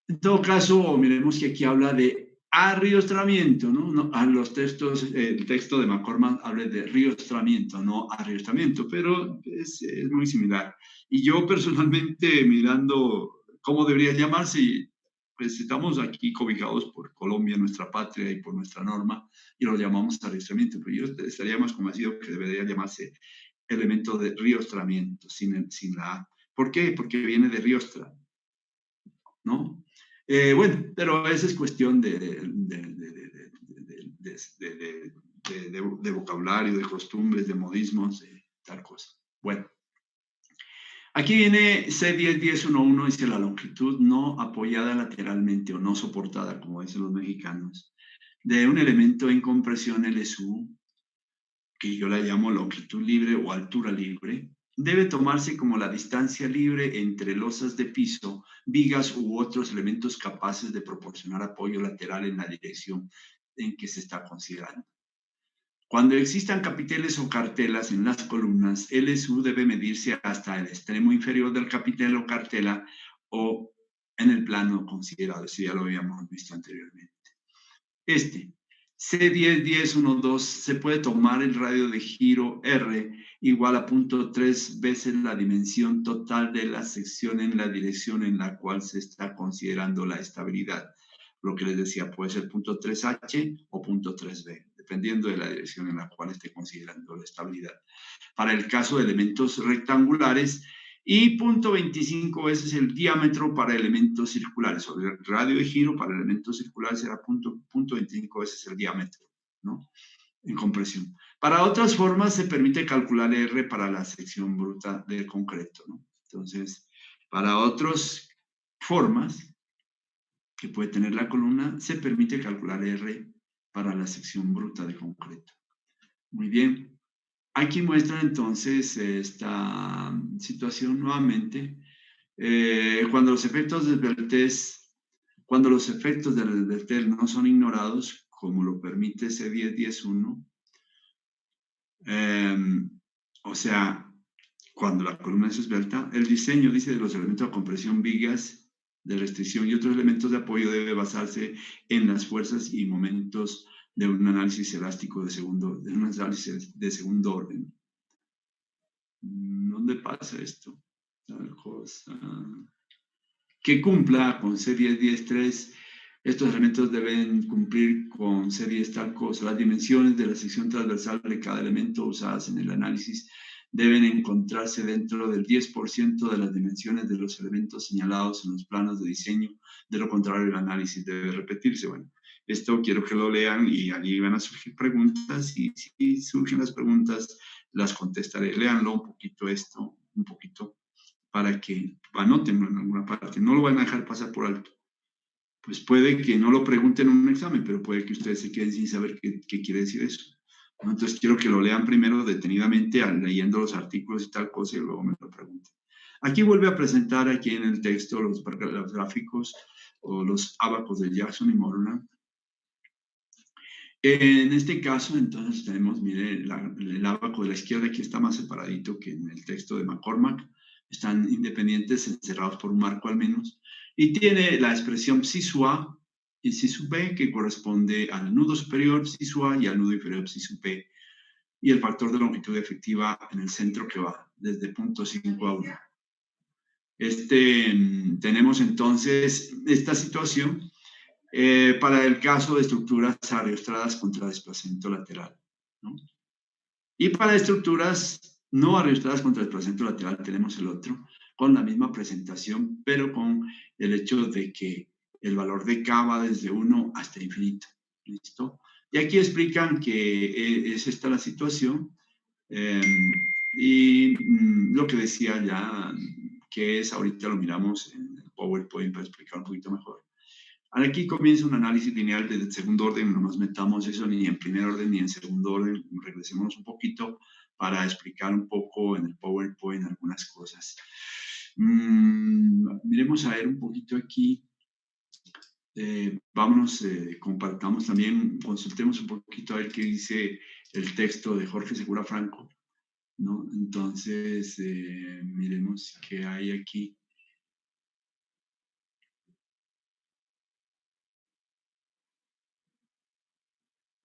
En todo caso, miremos que aquí habla de arriostramiento, ¿no? A los textos, el texto de McCormack habla de riostramiento, no arriostramiento, pero es muy similar. Y yo personalmente, mirando cómo debería llamarse, pues estamos aquí cobijados por Colombia, nuestra patria, y por nuestra norma, y lo llamamos arriostramiento, pero yo estaría más convencido que debería llamarse elemento de riostramiento, sin la A. ¿Por qué? Porque viene de riostra, ¿no? Bueno, pero esa es cuestión de de vocabulario, de costumbres, de modismos, de tal cosa. Bueno, aquí viene C10-10-1-1, dice la longitud no apoyada lateralmente o no soportada, como dicen los mexicanos, de un elemento en compresión LSU, que yo la llamo longitud libre o altura libre, debe tomarse como la distancia libre entre losas de piso, vigas u otros elementos capaces de proporcionar apoyo lateral en la dirección en que se está considerando. Cuando existan capiteles o cartelas en las columnas, LSU debe medirse hasta el extremo inferior del capitel o cartela o en el plano considerado. Eso ya lo habíamos visto anteriormente. C10-10-1-2 se puede tomar el radio de giro R igual a 0.3 veces la dimensión total de la sección en la dirección en la cual se está considerando la estabilidad. Lo que les decía, puede ser 0.3H o 0.3B, dependiendo de la dirección en la cual esté considerando la estabilidad. Para el caso de elementos rectangulares, y 0.25 veces el diámetro para elementos circulares. O el radio de giro para elementos circulares será 0.25 veces el diámetro, ¿no? En compresión. Para otras formas se permite calcular R para la sección bruta del concreto, ¿no? Entonces, para otras formas que puede tener la columna, se permite calcular R para la sección bruta de concreto. Muy bien. Aquí muestra entonces esta situación nuevamente. Cuando los efectos del desveltez no son ignorados, como lo permite C10-10-1, o sea, cuando la columna es esbelta, el diseño, dice, de los elementos de compresión, vigas, de restricción y otros elementos de apoyo debe basarse en las fuerzas y momentos de un análisis elástico de segundo orden. ¿Dónde pasa esto? Tal cosa. Que cumpla con C10-10-3. Estos elementos deben cumplir con C10 tal cosa. Las dimensiones de la sección transversal de cada elemento usadas en el análisis deben encontrarse dentro del 10% de las dimensiones de los elementos señalados en los planos de diseño. De lo contrario, el análisis debe repetirse. Bueno, esto quiero que lo lean y allí van a surgir preguntas, y si surgen las preguntas, las contestaré. Léanlo un poquito esto, un poquito, para que anótenlo en alguna parte. No lo van a dejar pasar por alto. Pues puede que no lo pregunten en un examen, pero puede que ustedes se queden sin saber qué quiere decir eso. Entonces quiero que lo lean primero detenidamente, leyendo los artículos y tal cosa, y luego me lo pregunten. Aquí vuelve a presentar aquí en el texto los gráficos o los ábacos de Jackson y Moreland. En este caso, entonces tenemos, mire, el ábaco de la izquierda aquí está más separadito que en el texto de McCormack. Están independientes, encerrados por un marco al menos. Y tiene la expresión psi sub A y psi sub B, que corresponde al nudo superior psi sub A y al nudo inferior psi sub B. Y el factor de longitud efectiva en el centro, que va desde 0.5 a 1. Tenemos entonces esta situación para el caso de estructuras ariostradas contra desplazamiento lateral, ¿no? Y para estructuras no ariostradas contra desplazamiento lateral tenemos el otro, con la misma presentación, pero con el hecho de que el valor de K va desde 1 hasta infinito. ¿Listo? Y aquí explican que es esta la situación, y lo que decía ya, que es, ahorita lo miramos en el PowerPoint para explicar un poquito mejor. Aquí comienza un análisis lineal de segundo orden, no nos metamos eso ni en primer orden ni en segundo orden, regresemos un poquito para explicar un poco en el PowerPoint algunas cosas. Miremos a ver un poquito aquí, vámonos, compartamos también, consultemos un poquito a ver qué dice el texto de Jorge Segura Franco, ¿no? Entonces, miremos qué hay aquí.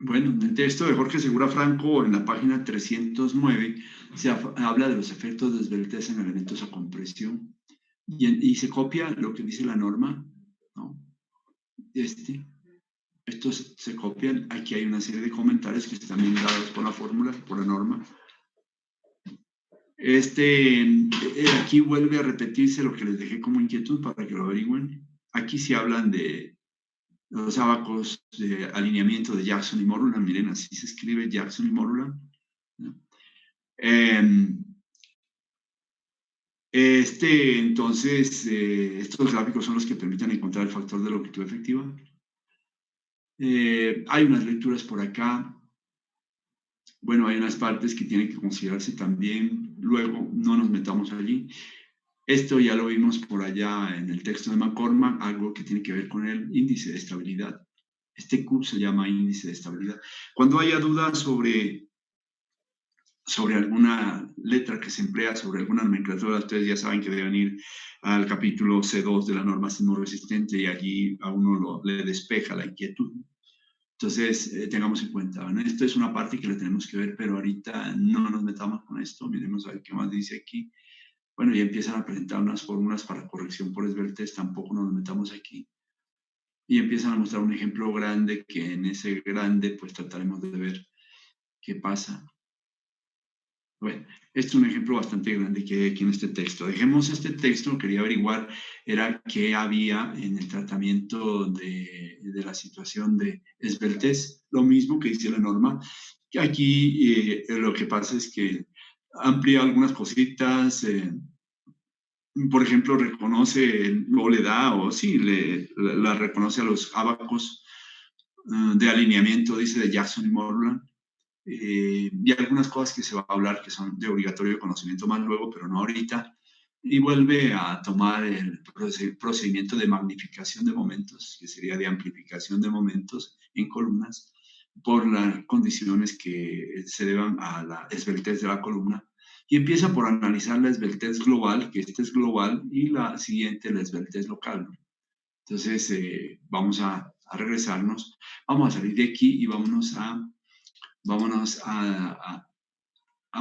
Bueno, en el texto de Jorge Segura Franco, en la página 309, se habla de los efectos de desveltez en elementos a compresión y se copia lo que dice la norma, ¿no? Estos se copian. Aquí hay una serie de comentarios que están bien dados por la fórmula, por la norma. Aquí vuelve a repetirse lo que les dejé como inquietud para que lo averigüen. Aquí se hablan de los ábacos de alineamiento de Jackson y Morulan. Miren, así se escribe Jackson y Morulan, ¿no? Entonces, estos gráficos son los que permiten encontrar el factor de longitud efectiva. Hay unas lecturas por acá. Bueno, hay unas partes que tienen que considerarse también. Luego, no nos metamos allí. Esto ya lo vimos por allá en el texto de McCormack, algo que tiene que ver con el índice de estabilidad. Este Q se llama índice de estabilidad. Cuando haya dudas sobre alguna letra que se emplea, sobre alguna nomenclatura, ustedes ya saben que deben ir al capítulo C2 de la norma sismo resistente y allí a uno le despeja la inquietud. Entonces, tengamos en cuenta, ¿no? Esto es una parte que le tenemos que ver, pero ahorita no nos metamos con esto. Miremos a ver qué más dice aquí. Bueno, ya empiezan a presentar unas fórmulas para corrección por esbertes, tampoco nos metamos aquí. Y empiezan a mostrar un ejemplo grande que en ese grande pues trataremos de ver qué pasa. Bueno, este es un ejemplo bastante grande que hay aquí en este texto. Dejemos este texto, quería averiguar era qué había en el tratamiento de la situación de esbeltez, lo mismo que dice la norma, que aquí lo que pasa es que amplía algunas cositas, por ejemplo, reconoce o le da, o sí, la reconoce a los ábacos de alineamiento, dice de Jackson y Moreland, y algunas cosas que se va a hablar que son de obligatorio conocimiento más luego, pero no ahorita, y vuelve a tomar el procedimiento de magnificación de momentos, que sería de amplificación de momentos en columnas, por las condiciones que se deban a la esbeltez de la columna, y empieza por analizar la esbeltez global, que esta es global, y la siguiente, la esbeltez local, ¿no? Entonces, vamos a regresarnos, vamos a salir de aquí y vámonos a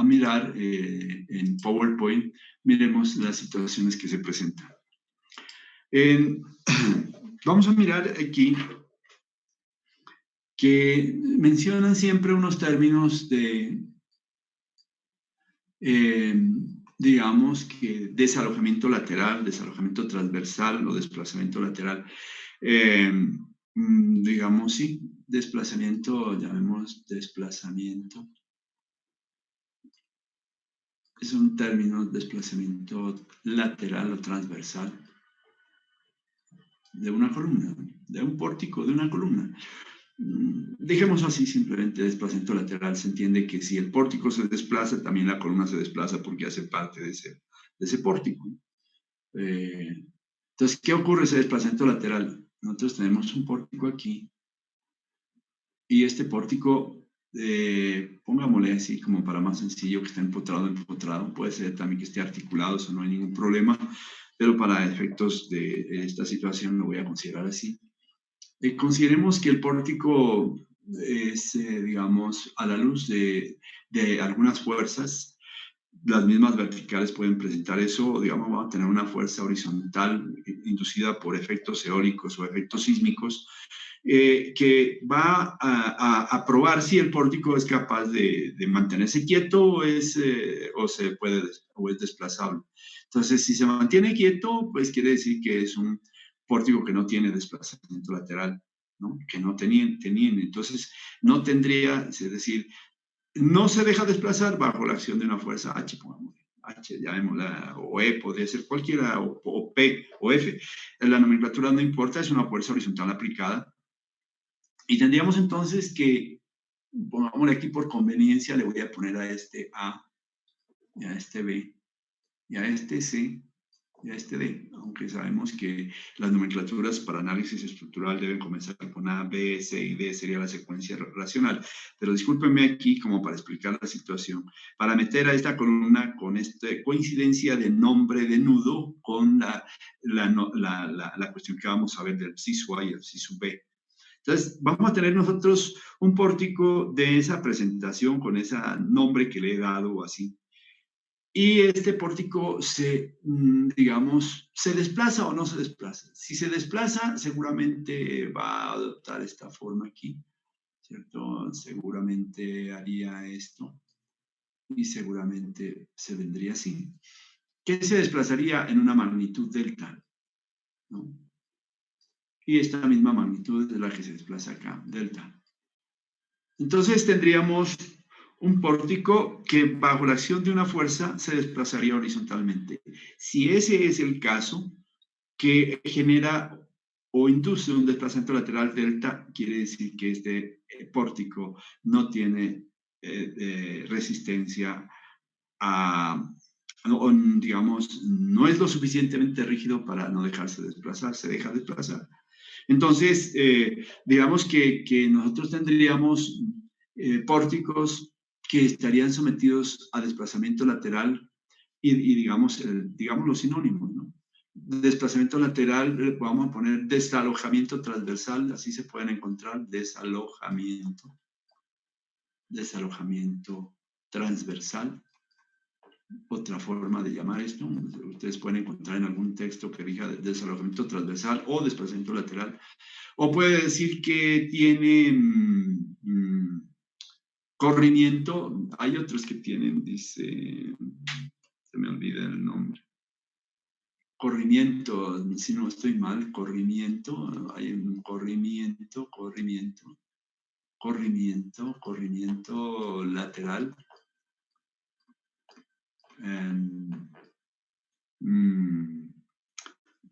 mirar en PowerPoint, miremos las situaciones que se presentan. Vamos a mirar aquí que mencionan siempre unos términos de, digamos que desalojamiento lateral, desalojamiento transversal o desplazamiento lateral. Digamos, sí, desplazamiento, llamemos desplazamiento. Es un término, desplazamiento lateral o transversal de una columna, de un pórtico de una columna. Dejemos así simplemente desplazamiento lateral. Se entiende que si el pórtico se desplaza, también la columna se desplaza porque hace parte de ese pórtico. Entonces, ¿qué ocurre ese desplazamiento lateral? Nosotros tenemos un pórtico aquí y este pórtico, pongámosle así como para más sencillo, que está empotrado, puede ser también que esté articulado, eso no hay ningún problema, pero para efectos de esta situación lo voy a considerar así. Consideremos que el pórtico es, digamos, a la luz de algunas fuerzas, las mismas verticales pueden presentar eso, digamos, vamos a tener una fuerza horizontal inducida por efectos eólicos o efectos sísmicos, que va a probar si el pórtico es capaz de mantenerse quieto o es desplazable. Entonces, si se mantiene quieto, pues quiere decir que es un pórtico que no tiene desplazamiento lateral, ¿no? Que no tenía. Entonces, no tendría, es decir, no se deja desplazar bajo la acción de una fuerza H, pongamos. H, llamémosla, o E, podría ser cualquiera, o P, o F. La nomenclatura no importa, es una fuerza horizontal aplicada. Y tendríamos entonces que, pongámosle aquí por conveniencia, le voy a poner a este A, y a este B, y a este C, y a este D, aunque sabemos que las nomenclaturas para análisis estructural deben comenzar con A, B, C y D, sería la secuencia racional. Pero discúlpenme aquí como para explicar la situación. Para meter a esta columna con esta coincidencia de nombre de nudo con la cuestión que vamos a ver del psi sub A y el psi sub B. Entonces, vamos a tener nosotros un pórtico de esa presentación con ese nombre que le he dado así. Y este pórtico digamos, se desplaza o no se desplaza. Si se desplaza, seguramente va a adoptar esta forma aquí, ¿cierto? Seguramente haría esto y seguramente se vendría así. ¿Qué se desplazaría en una magnitud delta? ¿No? y esta misma magnitud es la que se desplaza acá, delta. Entonces tendríamos un pórtico que bajo la acción de una fuerza se desplazaría horizontalmente. Si ese es el caso, que genera o induce un desplazamiento lateral delta, quiere decir que este pórtico no tiene resistencia a, digamos, no es lo suficientemente rígido para no dejarse desplazar, se deja desplazar. Entonces, digamos que nosotros tendríamos pórticos que estarían sometidos a desplazamiento lateral y digamos, digamos los sinónimos, ¿no? Desplazamiento lateral, vamos a poner desalojamiento transversal, así se pueden encontrar, desalojamiento transversal. Otra forma de llamar esto, ustedes pueden encontrar en algún texto que diga desalojamiento transversal o desplazamiento lateral. O puede decir que tiene corrimiento. Hay otros que tienen, dice, se me olvida el nombre. Corrimiento, si no estoy mal, corrimiento, hay un corrimiento lateral.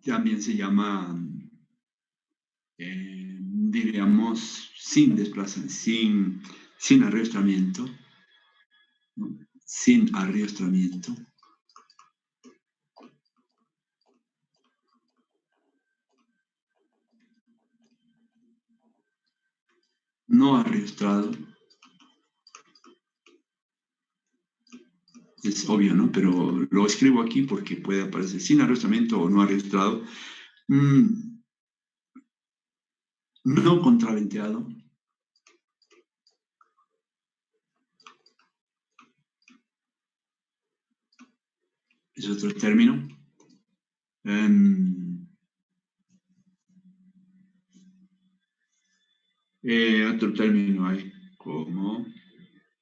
También se llama, diríamos, sin desplazamiento, sin arrastramiento, ¿no? Sin arrastramiento. No arrastrado. Es obvio, ¿no? Pero lo escribo aquí porque puede aparecer sin arrastramiento o no arrastrado. No contraventeado. Es otro término. Otro término hay como...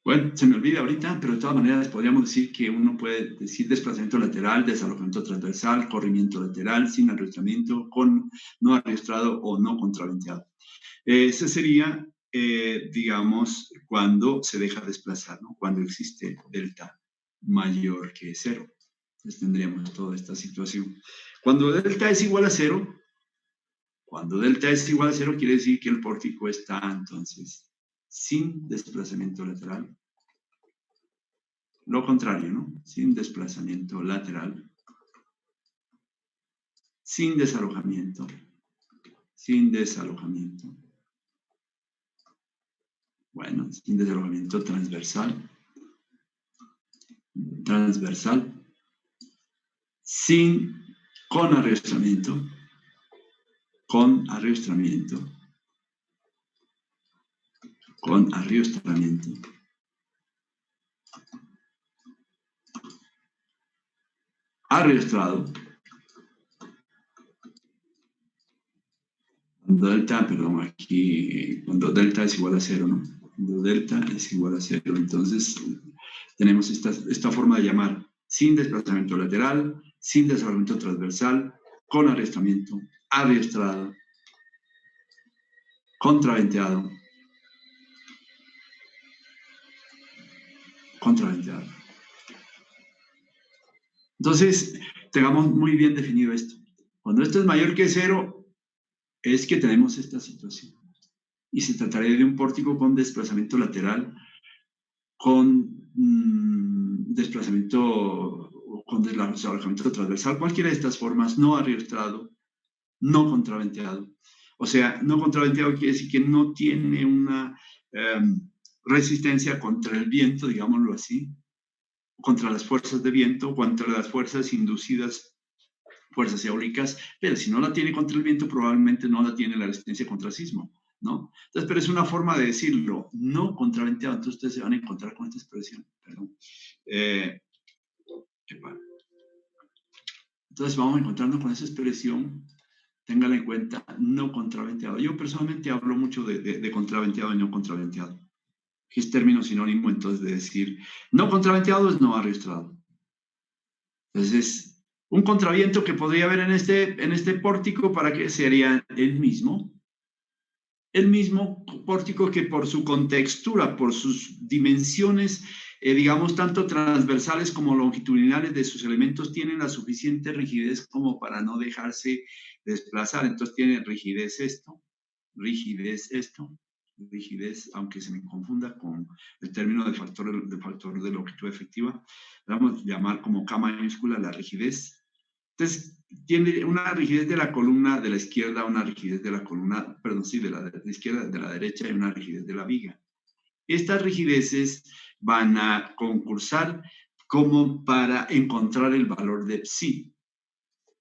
Bueno, se me olvida ahorita, pero de todas maneras podríamos decir que uno puede decir desplazamiento lateral, desalojamiento transversal, corrimiento lateral, sin arrastramiento, con no arrastrado o no contraventeado. Ese sería, digamos, cuando se deja desplazar, ¿no? Cuando existe delta mayor que 0. Entonces tendríamos toda esta situación. Cuando delta es igual a 0, quiere decir que el pórtico está entonces sin desplazamiento lateral. Lo contrario, ¿no? Sin desplazamiento lateral. Sin desalojamiento. Bueno, sin desalojamiento transversal. Con arrastramiento. Arrastrado. Cuando delta es igual a 0, ¿no? Cuando delta es igual a 0, entonces tenemos esta forma de llamar sin desplazamiento lateral, sin desplazamiento transversal, con arrastramiento, arrastrado, contraventeado. Entonces, tengamos muy bien definido esto. Cuando esto es mayor que 0, es que tenemos esta situación. Y se trataría de un pórtico con desplazamiento lateral, con desalojamiento transversal, cualquiera de estas formas, no arrastrado, no contraventeado. O sea, no contraventeado quiere decir que no tiene una resistencia contra el viento, digámoslo así, contra las fuerzas de viento, contra las fuerzas inducidas, fuerzas eólicas, pero si no la tiene contra el viento, probablemente no la tiene la resistencia contra sismo, ¿no? Entonces, pero es una forma de decirlo, no contraventeado. Entonces ustedes se van a encontrar con esta expresión, perdón. Entonces vamos encontrando con esa expresión, téngala en cuenta, no contraventeado. Yo personalmente hablo mucho de contraventeado y no contraventeado, que es término sinónimo entonces de decir no contraventeado es no arrastrado. Entonces, Un contraviento que podría haber en este pórtico, ¿para qué sería el mismo? El mismo pórtico que por su contextura, por sus dimensiones, digamos, tanto transversales como longitudinales de sus elementos, tienen la suficiente rigidez como para no dejarse desplazar. Entonces tiene rigidez esto, rigidez, aunque se me confunda con el término de factor de longitud efectiva, vamos a llamar como K mayúscula la rigidez. Entonces, tiene una rigidez de la columna de la izquierda, una rigidez de la columna, perdón, sí, de la izquierda, de la derecha y una rigidez de la viga. Estas rigideces van a concursar como para encontrar el valor de psi,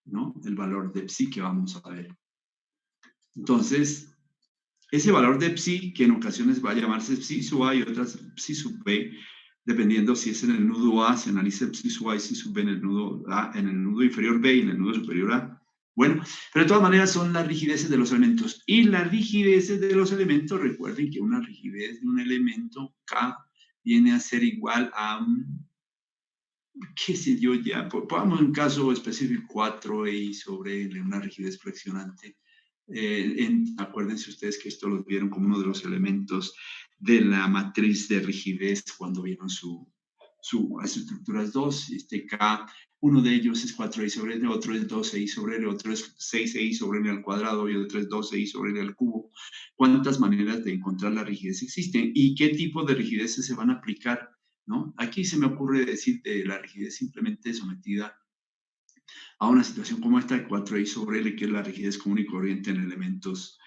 ¿no? El valor de psi que vamos a ver. Entonces, ese valor de psi, que en ocasiones va a llamarse psi sub A y otras psi sub B, dependiendo si es en el nudo A, se analiza psi sub A y psi sub B en el nudo A, en el nudo inferior B y en el nudo superior A. Bueno, pero de todas maneras son las rigideces de los elementos. Y las rigideces de los elementos, recuerden que una rigidez de un elemento K viene a ser igual a, qué sé yo ya, pongamos un caso específico 4i sobre L, una rigidez fraccionante. Acuérdense ustedes que esto lo vieron como uno de los elementos de la matriz de rigidez cuando vieron sus estructuras 2. K, uno de ellos es 4i sobre L, otro es 12i sobre L, otro es 6i sobre L al cuadrado y otro es 12i sobre L al cubo. ¿Cuántas maneras de encontrar la rigidez existen? ¿Y qué tipo de rigideces se van a aplicar? ¿No? Aquí se me ocurre decir de la rigidez simplemente sometida a una situación como esta de 4i sobre L, que es la rigidez común y corriente en elementos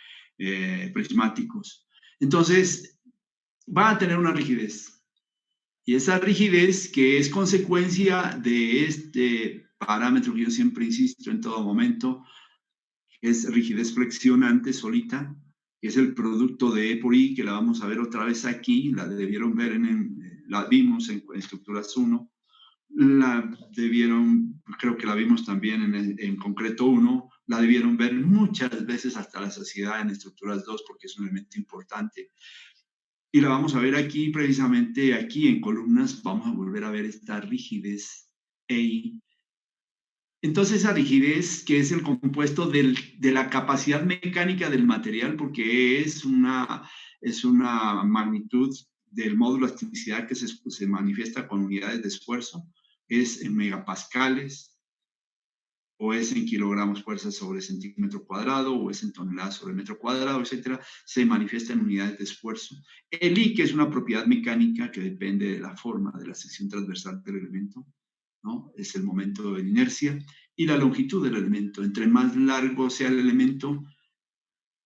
prismáticos. Entonces, va a tener una rigidez. Y esa rigidez, que es consecuencia de este parámetro que yo siempre insisto en todo momento, es rigidez flexionante solita, que es el producto de E por I, que la vamos a ver otra vez aquí, la debieron ver la vimos en estructuras 1, creo que la vimos también en concreto 1, la debieron ver muchas veces hasta la saciedad en estructuras 2 porque es un elemento importante. Y la vamos a ver aquí, precisamente aquí en columnas, vamos a volver a ver esta rigidez EI. Entonces esa rigidez, que es el compuesto de la capacidad mecánica del material, porque es una magnitud del módulo de elasticidad que se manifiesta con unidades de esfuerzo, es en megapascales, o es en kilogramos fuerza sobre centímetro cuadrado, o es en toneladas sobre metro cuadrado, etcétera, se manifiesta en unidades de esfuerzo. El I, que es una propiedad mecánica que depende de la forma de la sección transversal del elemento, ¿no? Es el momento de inercia, y la longitud del elemento. Entre más largo sea el elemento,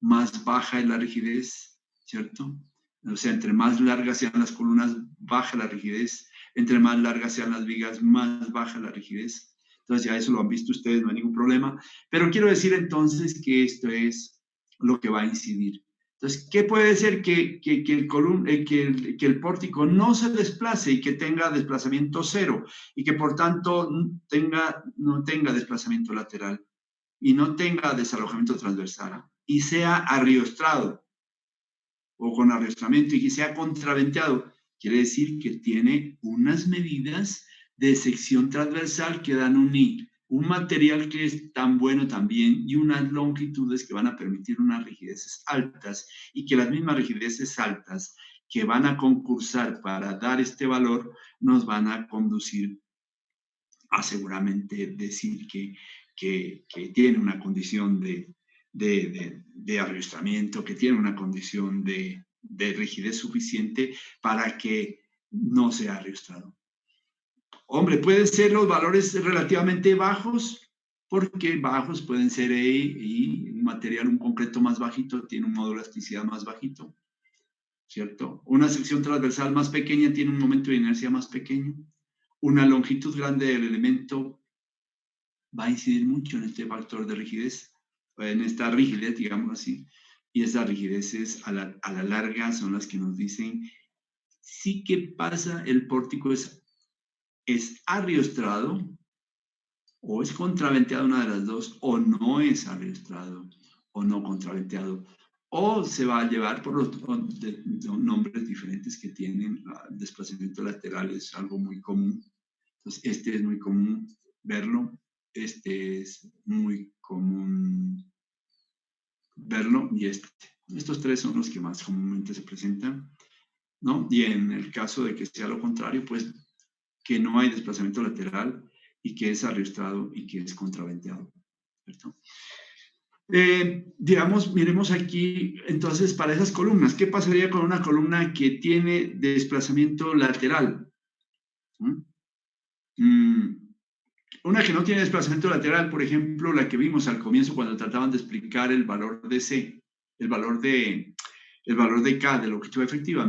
más baja es la rigidez, ¿cierto? O sea, entre más largas sean las columnas, baja la rigidez. Entre más largas sean las vigas, más baja la rigidez. Entonces ya eso lo han visto ustedes, no hay ningún problema. Pero quiero decir entonces que esto es lo que va a incidir. Entonces, ¿qué puede ser que el pórtico no se desplace y que tenga desplazamiento cero y que por tanto no tenga desplazamiento lateral y no tenga desalojamiento transversal y sea arriostrado o con arrastramiento y que sea contraventeado? Quiere decir que tiene unas medidas de sección transversal que dan un material que es tan bueno también y unas longitudes que van a permitir unas rigideces altas y que las mismas rigideces altas que van a concursar para dar este valor nos van a conducir a seguramente decir que tiene una condición de arrastramiento, que tiene una condición de rigidez suficiente para que no sea arrastrado. Hombre, pueden ser los valores relativamente bajos, porque bajos pueden ser y un material, un concreto más bajito, tiene un módulo de elasticidad más bajito, ¿cierto? Una sección transversal más pequeña tiene un momento de inercia más pequeño. Una longitud grande del elemento va a incidir mucho en este factor de rigidez, en esta rigidez, digamos así. Y esas rigideces a la larga son las que nos dicen sí que pasa, el pórtico es arriostrado, o es contraventeado, una de las dos, o no es arriostrado, o no contraventeado, o se va a llevar por los nombres diferentes que tienen. Desplazamiento lateral es algo muy común, entonces este es muy común verlo, Este es muy común verlo y estos tres son los que más comúnmente se presentan, ¿no? Y en el caso de que sea lo contrario, pues que no hay desplazamiento lateral y que es arrastrado y que es contraventeado, ¿cierto? Digamos, miremos aquí, entonces, para esas columnas, ¿qué pasaría con una columna que tiene desplazamiento lateral? Una que no tiene desplazamiento lateral, por ejemplo, la que vimos al comienzo cuando trataban de explicar el valor de C, el valor de K, de la longitud efectiva,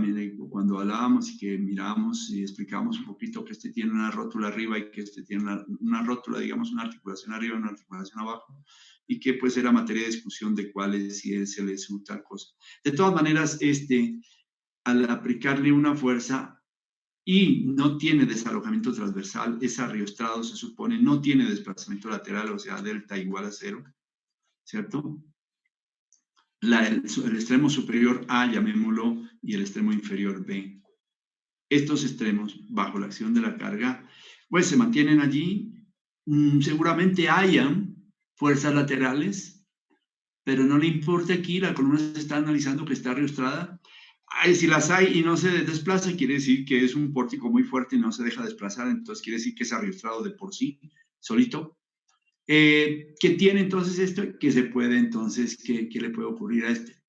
cuando hablábamos y que mirábamos y explicábamos un poquito que este tiene una rótula arriba y que este tiene una rótula, digamos, una articulación arriba y una articulación abajo, y que pues era materia de discusión de cuál es, si es el SU, tal cosa. De todas maneras, al aplicarle una fuerza y no tiene desalojamiento transversal, es arriostrado, se supone, no tiene desplazamiento lateral, o sea, delta igual a 0, ¿cierto? El extremo superior A, llamémoslo, y el extremo inferior B. Estos extremos, bajo la acción de la carga, pues se mantienen allí. Seguramente hayan fuerzas laterales, pero no le importa aquí, la columna se está analizando que está arriostrada. Si las hay y no se desplaza, quiere decir que es un pórtico muy fuerte y no se deja desplazar, entonces quiere decir que es arriostrado de por sí, solito. ¿Qué tiene entonces esto? Que se puede entonces, ¿qué le puede ocurrir a este?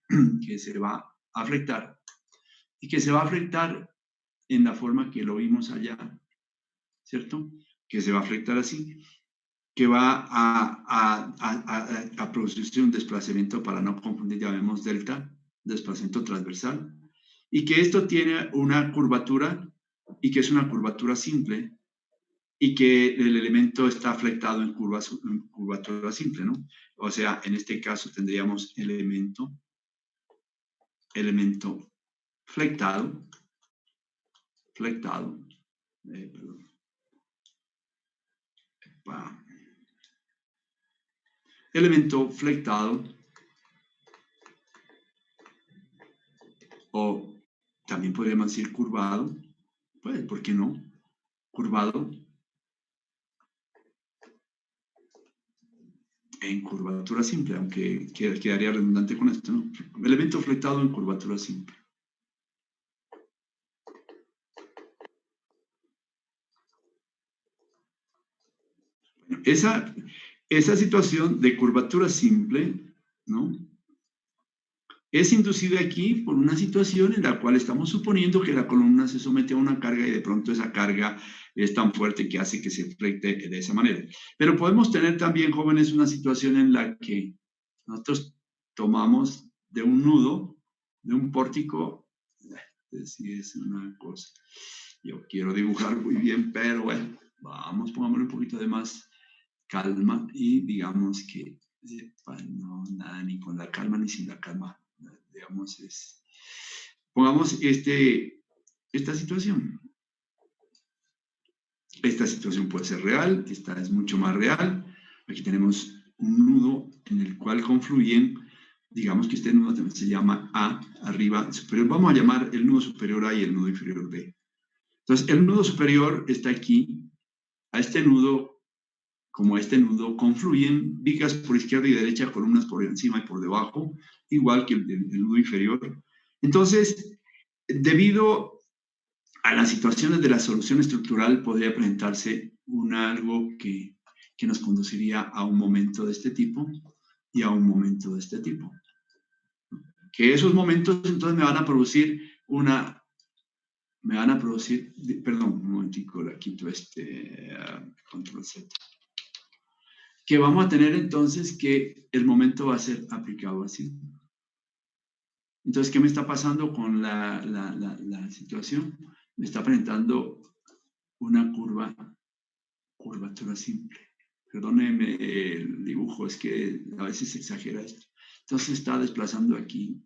Que se va a flectar y que se va a flectar en la forma que lo vimos allá, ¿cierto? Que se va a flectar así, que va a producirse un desplazamiento, para no confundir, llamemos delta, desplazamiento transversal, y que esto tiene una curvatura y que es una curvatura simple y que el elemento está flectado en curvatura simple, ¿no? O sea, en este caso tendríamos elemento flectado, perdón, elemento flectado, o también podríamos decir curvado, pues, ¿por qué no? Curvado en curvatura simple, aunque quedaría redundante con esto, ¿no? Elemento flectado en curvatura simple. Bueno, esa situación de curvatura simple, ¿no? Es inducida aquí por una situación en la cual estamos suponiendo que la columna se somete a una carga y de pronto esa carga es tan fuerte que hace que se flecte de esa manera. Pero podemos tener también, jóvenes, una situación en la que nosotros tomamos de un nudo, de un pórtico, si es una cosa, yo quiero dibujar muy bien, pero bueno, vamos, pongámosle un poquito de más calma y digamos que no, nada ni con la calma ni sin la calma, digamos, pongamos esta situación. Esta situación puede ser real, esta es mucho más real. Aquí tenemos un nudo en el cual confluyen, digamos que este nudo también se llama A, arriba, superior. Vamos a llamar el nudo superior A y el nudo inferior B. Entonces, el nudo superior está aquí. A este nudo, como a este nudo, confluyen vigas por izquierda y derecha, columnas por encima y por debajo, igual que el nudo inferior. Entonces, debido a las situaciones de la solución estructural, podría presentarse algo que nos conduciría a un momento de este tipo y a un momento de este tipo. Que esos momentos entonces me van a producir perdón, un momentico, la quito control Z. Que vamos a tener entonces que el momento va a ser aplicado así. Entonces, ¿qué me está pasando con la situación? Me está presentando una curvatura simple. Perdónenme el dibujo, es que a veces se exagera esto. Entonces está desplazando aquí.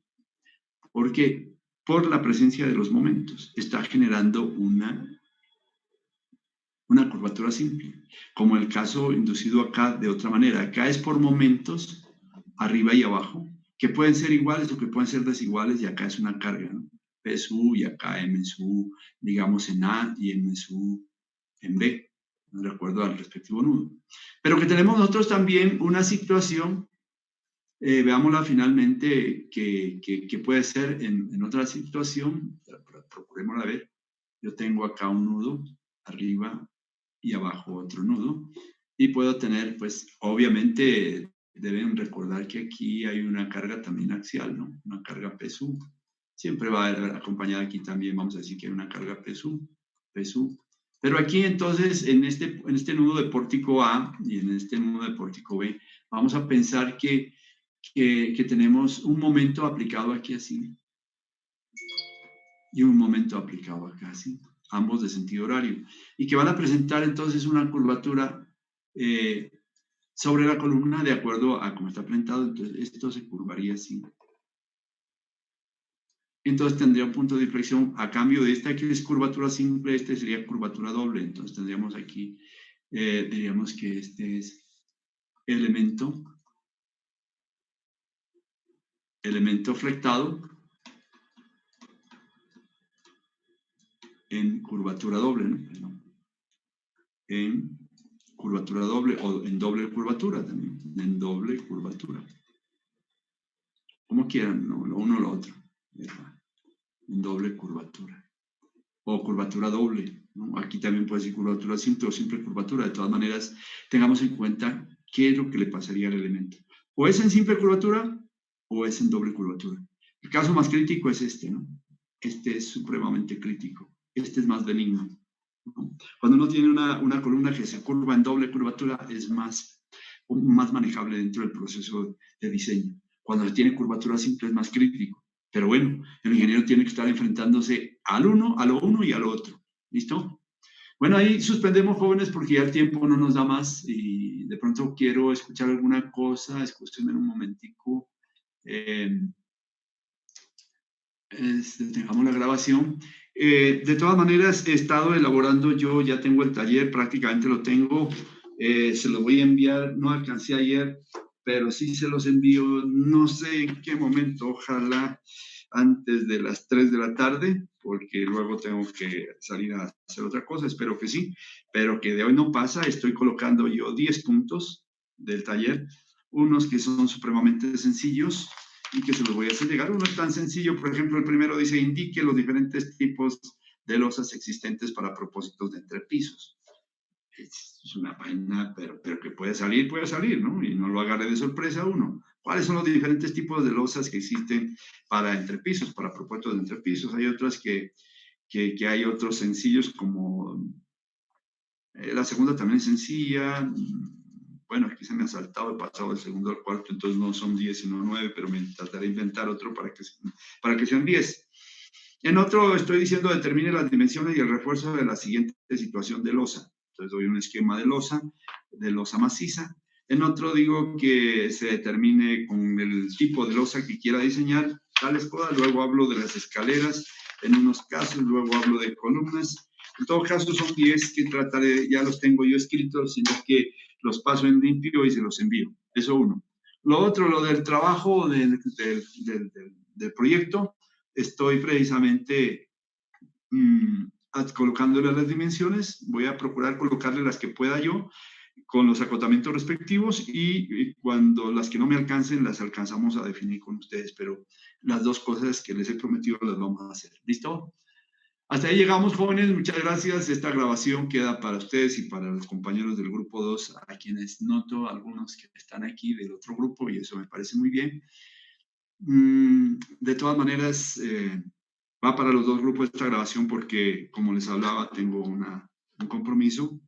¿Por qué? Por la presencia de los momentos. Está generando una curvatura simple. Como el caso inducido acá de otra manera. Acá es por momentos, arriba y abajo, que pueden ser iguales o que pueden ser desiguales, y acá es una carga, ¿no? P sub y acá M sub, digamos en A y M sub en B. de acuerdo al respectivo nudo. Pero que tenemos nosotros también una situación, veámosla finalmente, que puede ser en otra situación, procurémosla ver. Yo tengo acá un nudo, arriba y abajo otro nudo, y puedo tener, pues, obviamente, deben recordar que aquí hay una carga también axial, ¿no? Una carga PSU. Siempre va a haber acompañada aquí también, vamos a decir que hay una carga PSU. Pero aquí entonces, en este nudo de pórtico A y en este nudo de pórtico B, vamos a pensar que tenemos un momento aplicado aquí así y un momento aplicado acá así, ambos de sentido horario, y que van a presentar entonces una curvatura sobre la columna de acuerdo a cómo está plantado. Entonces esto se curvaría así. Entonces tendría un punto de inflexión a cambio de esta que es curvatura simple, este sería curvatura doble. Entonces tendríamos aquí, diríamos que este es elemento flectado en curvatura doble, ¿no? En curvatura doble o en doble curvatura también, en doble curvatura. Como quieran, ¿no? Lo uno o lo otro, ¿verdad? En doble curvatura. O curvatura doble, ¿no? Aquí también puede ser curvatura simple o simple curvatura. De todas maneras, tengamos en cuenta qué es lo que le pasaría al elemento. O es en simple curvatura o es en doble curvatura. El caso más crítico es este, ¿no? Este es supremamente crítico. Este es más benigno, ¿no? Cuando uno tiene una columna que se curva en doble curvatura, es más manejable dentro del proceso de diseño. Cuando se tiene curvatura simple es más crítico. Pero bueno, el ingeniero tiene que estar enfrentándose a lo uno y al otro. ¿Listo? Bueno, ahí suspendemos, jóvenes, porque ya el tiempo no nos da más y de pronto quiero escuchar alguna cosa. Escúchenme un momentico. Tengamos la grabación. De todas maneras, he estado elaborando, yo ya tengo el taller, prácticamente lo tengo. Se lo voy a enviar, no alcancé ayer, pero sí se los envío, no sé en qué momento, ojalá antes de las 3 de la tarde, porque luego tengo que salir a hacer otra cosa, espero que sí, pero que de hoy no pasa. Estoy colocando yo 10 puntos del taller, unos que son supremamente sencillos y que se los voy a hacer llegar. Uno es tan sencillo, por ejemplo, el primero dice, indique los diferentes tipos de losas existentes para propósitos de entrepisos. Es una vaina, pero que puede salir, ¿no? Y no lo agarre de sorpresa uno. ¿Cuáles son los diferentes tipos de losas que existen para entrepisos, para propósitos de entrepisos? Hay otras que hay otros sencillos como la segunda también es sencilla. Bueno, aquí se me ha saltado, he pasado del segundo al cuarto, entonces no son 10 sino 9, pero me trataré de inventar otro para que sean 10. En otro estoy diciendo determine las dimensiones y el refuerzo de la siguiente situación de losa. Entonces doy un esquema de losa maciza. En otro digo que se determine con el tipo de losa que quiera diseñar, tales cosas. Luego hablo de las escaleras en unos casos, luego hablo de columnas. En todo caso son 10 que trataré, ya los tengo yo escritos, sino que los paso en limpio y se los envío. Eso uno. Lo otro, lo del trabajo del proyecto, estoy precisamente colocándole las dimensiones. Voy a procurar colocarle las que pueda yo con los acotamientos respectivos y cuando las que no me alcancen las alcanzamos a definir con ustedes, pero las dos cosas que les he prometido las vamos a hacer. ¿Listo? Hasta ahí llegamos, jóvenes. Muchas gracias. Esta grabación queda para ustedes y para los compañeros del grupo 2, a quienes noto algunos que están aquí del otro grupo, y eso me parece muy bien. De todas maneras, va para los dos grupos esta grabación porque, como les hablaba, tengo un compromiso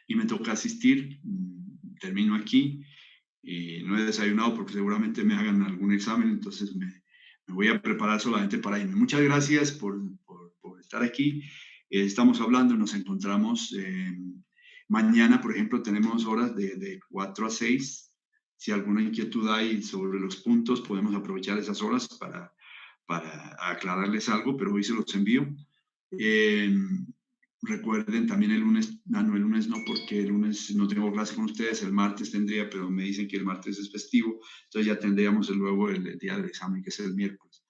y me toca asistir. Termino aquí. No he desayunado porque seguramente me hagan algún examen, entonces me voy a preparar solamente para irme. Muchas gracias por estar aquí. Estamos hablando, nos encontramos mañana, por ejemplo, tenemos horas de 4 a 6. Si alguna inquietud hay sobre los puntos, podemos aprovechar esas horas para aclararles algo, pero hoy se los envío. Recuerden también el lunes, no, el lunes no, porque el lunes no tengo clase con ustedes, el martes tendría, pero me dicen que el martes es festivo, entonces ya tendríamos luego el día del examen, que es el miércoles.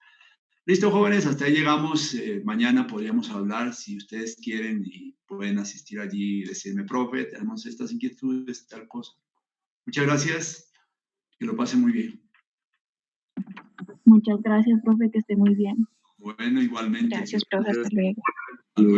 Listo, jóvenes, hasta ahí llegamos. Mañana podríamos hablar si ustedes quieren y pueden asistir allí y decirme, profe, tenemos estas inquietudes, tal cosa. Muchas gracias, que lo pasen muy bien. Muchas gracias, profe, que esté muy bien. Bueno, igualmente. Gracias, profe, hasta luego. Hasta luego.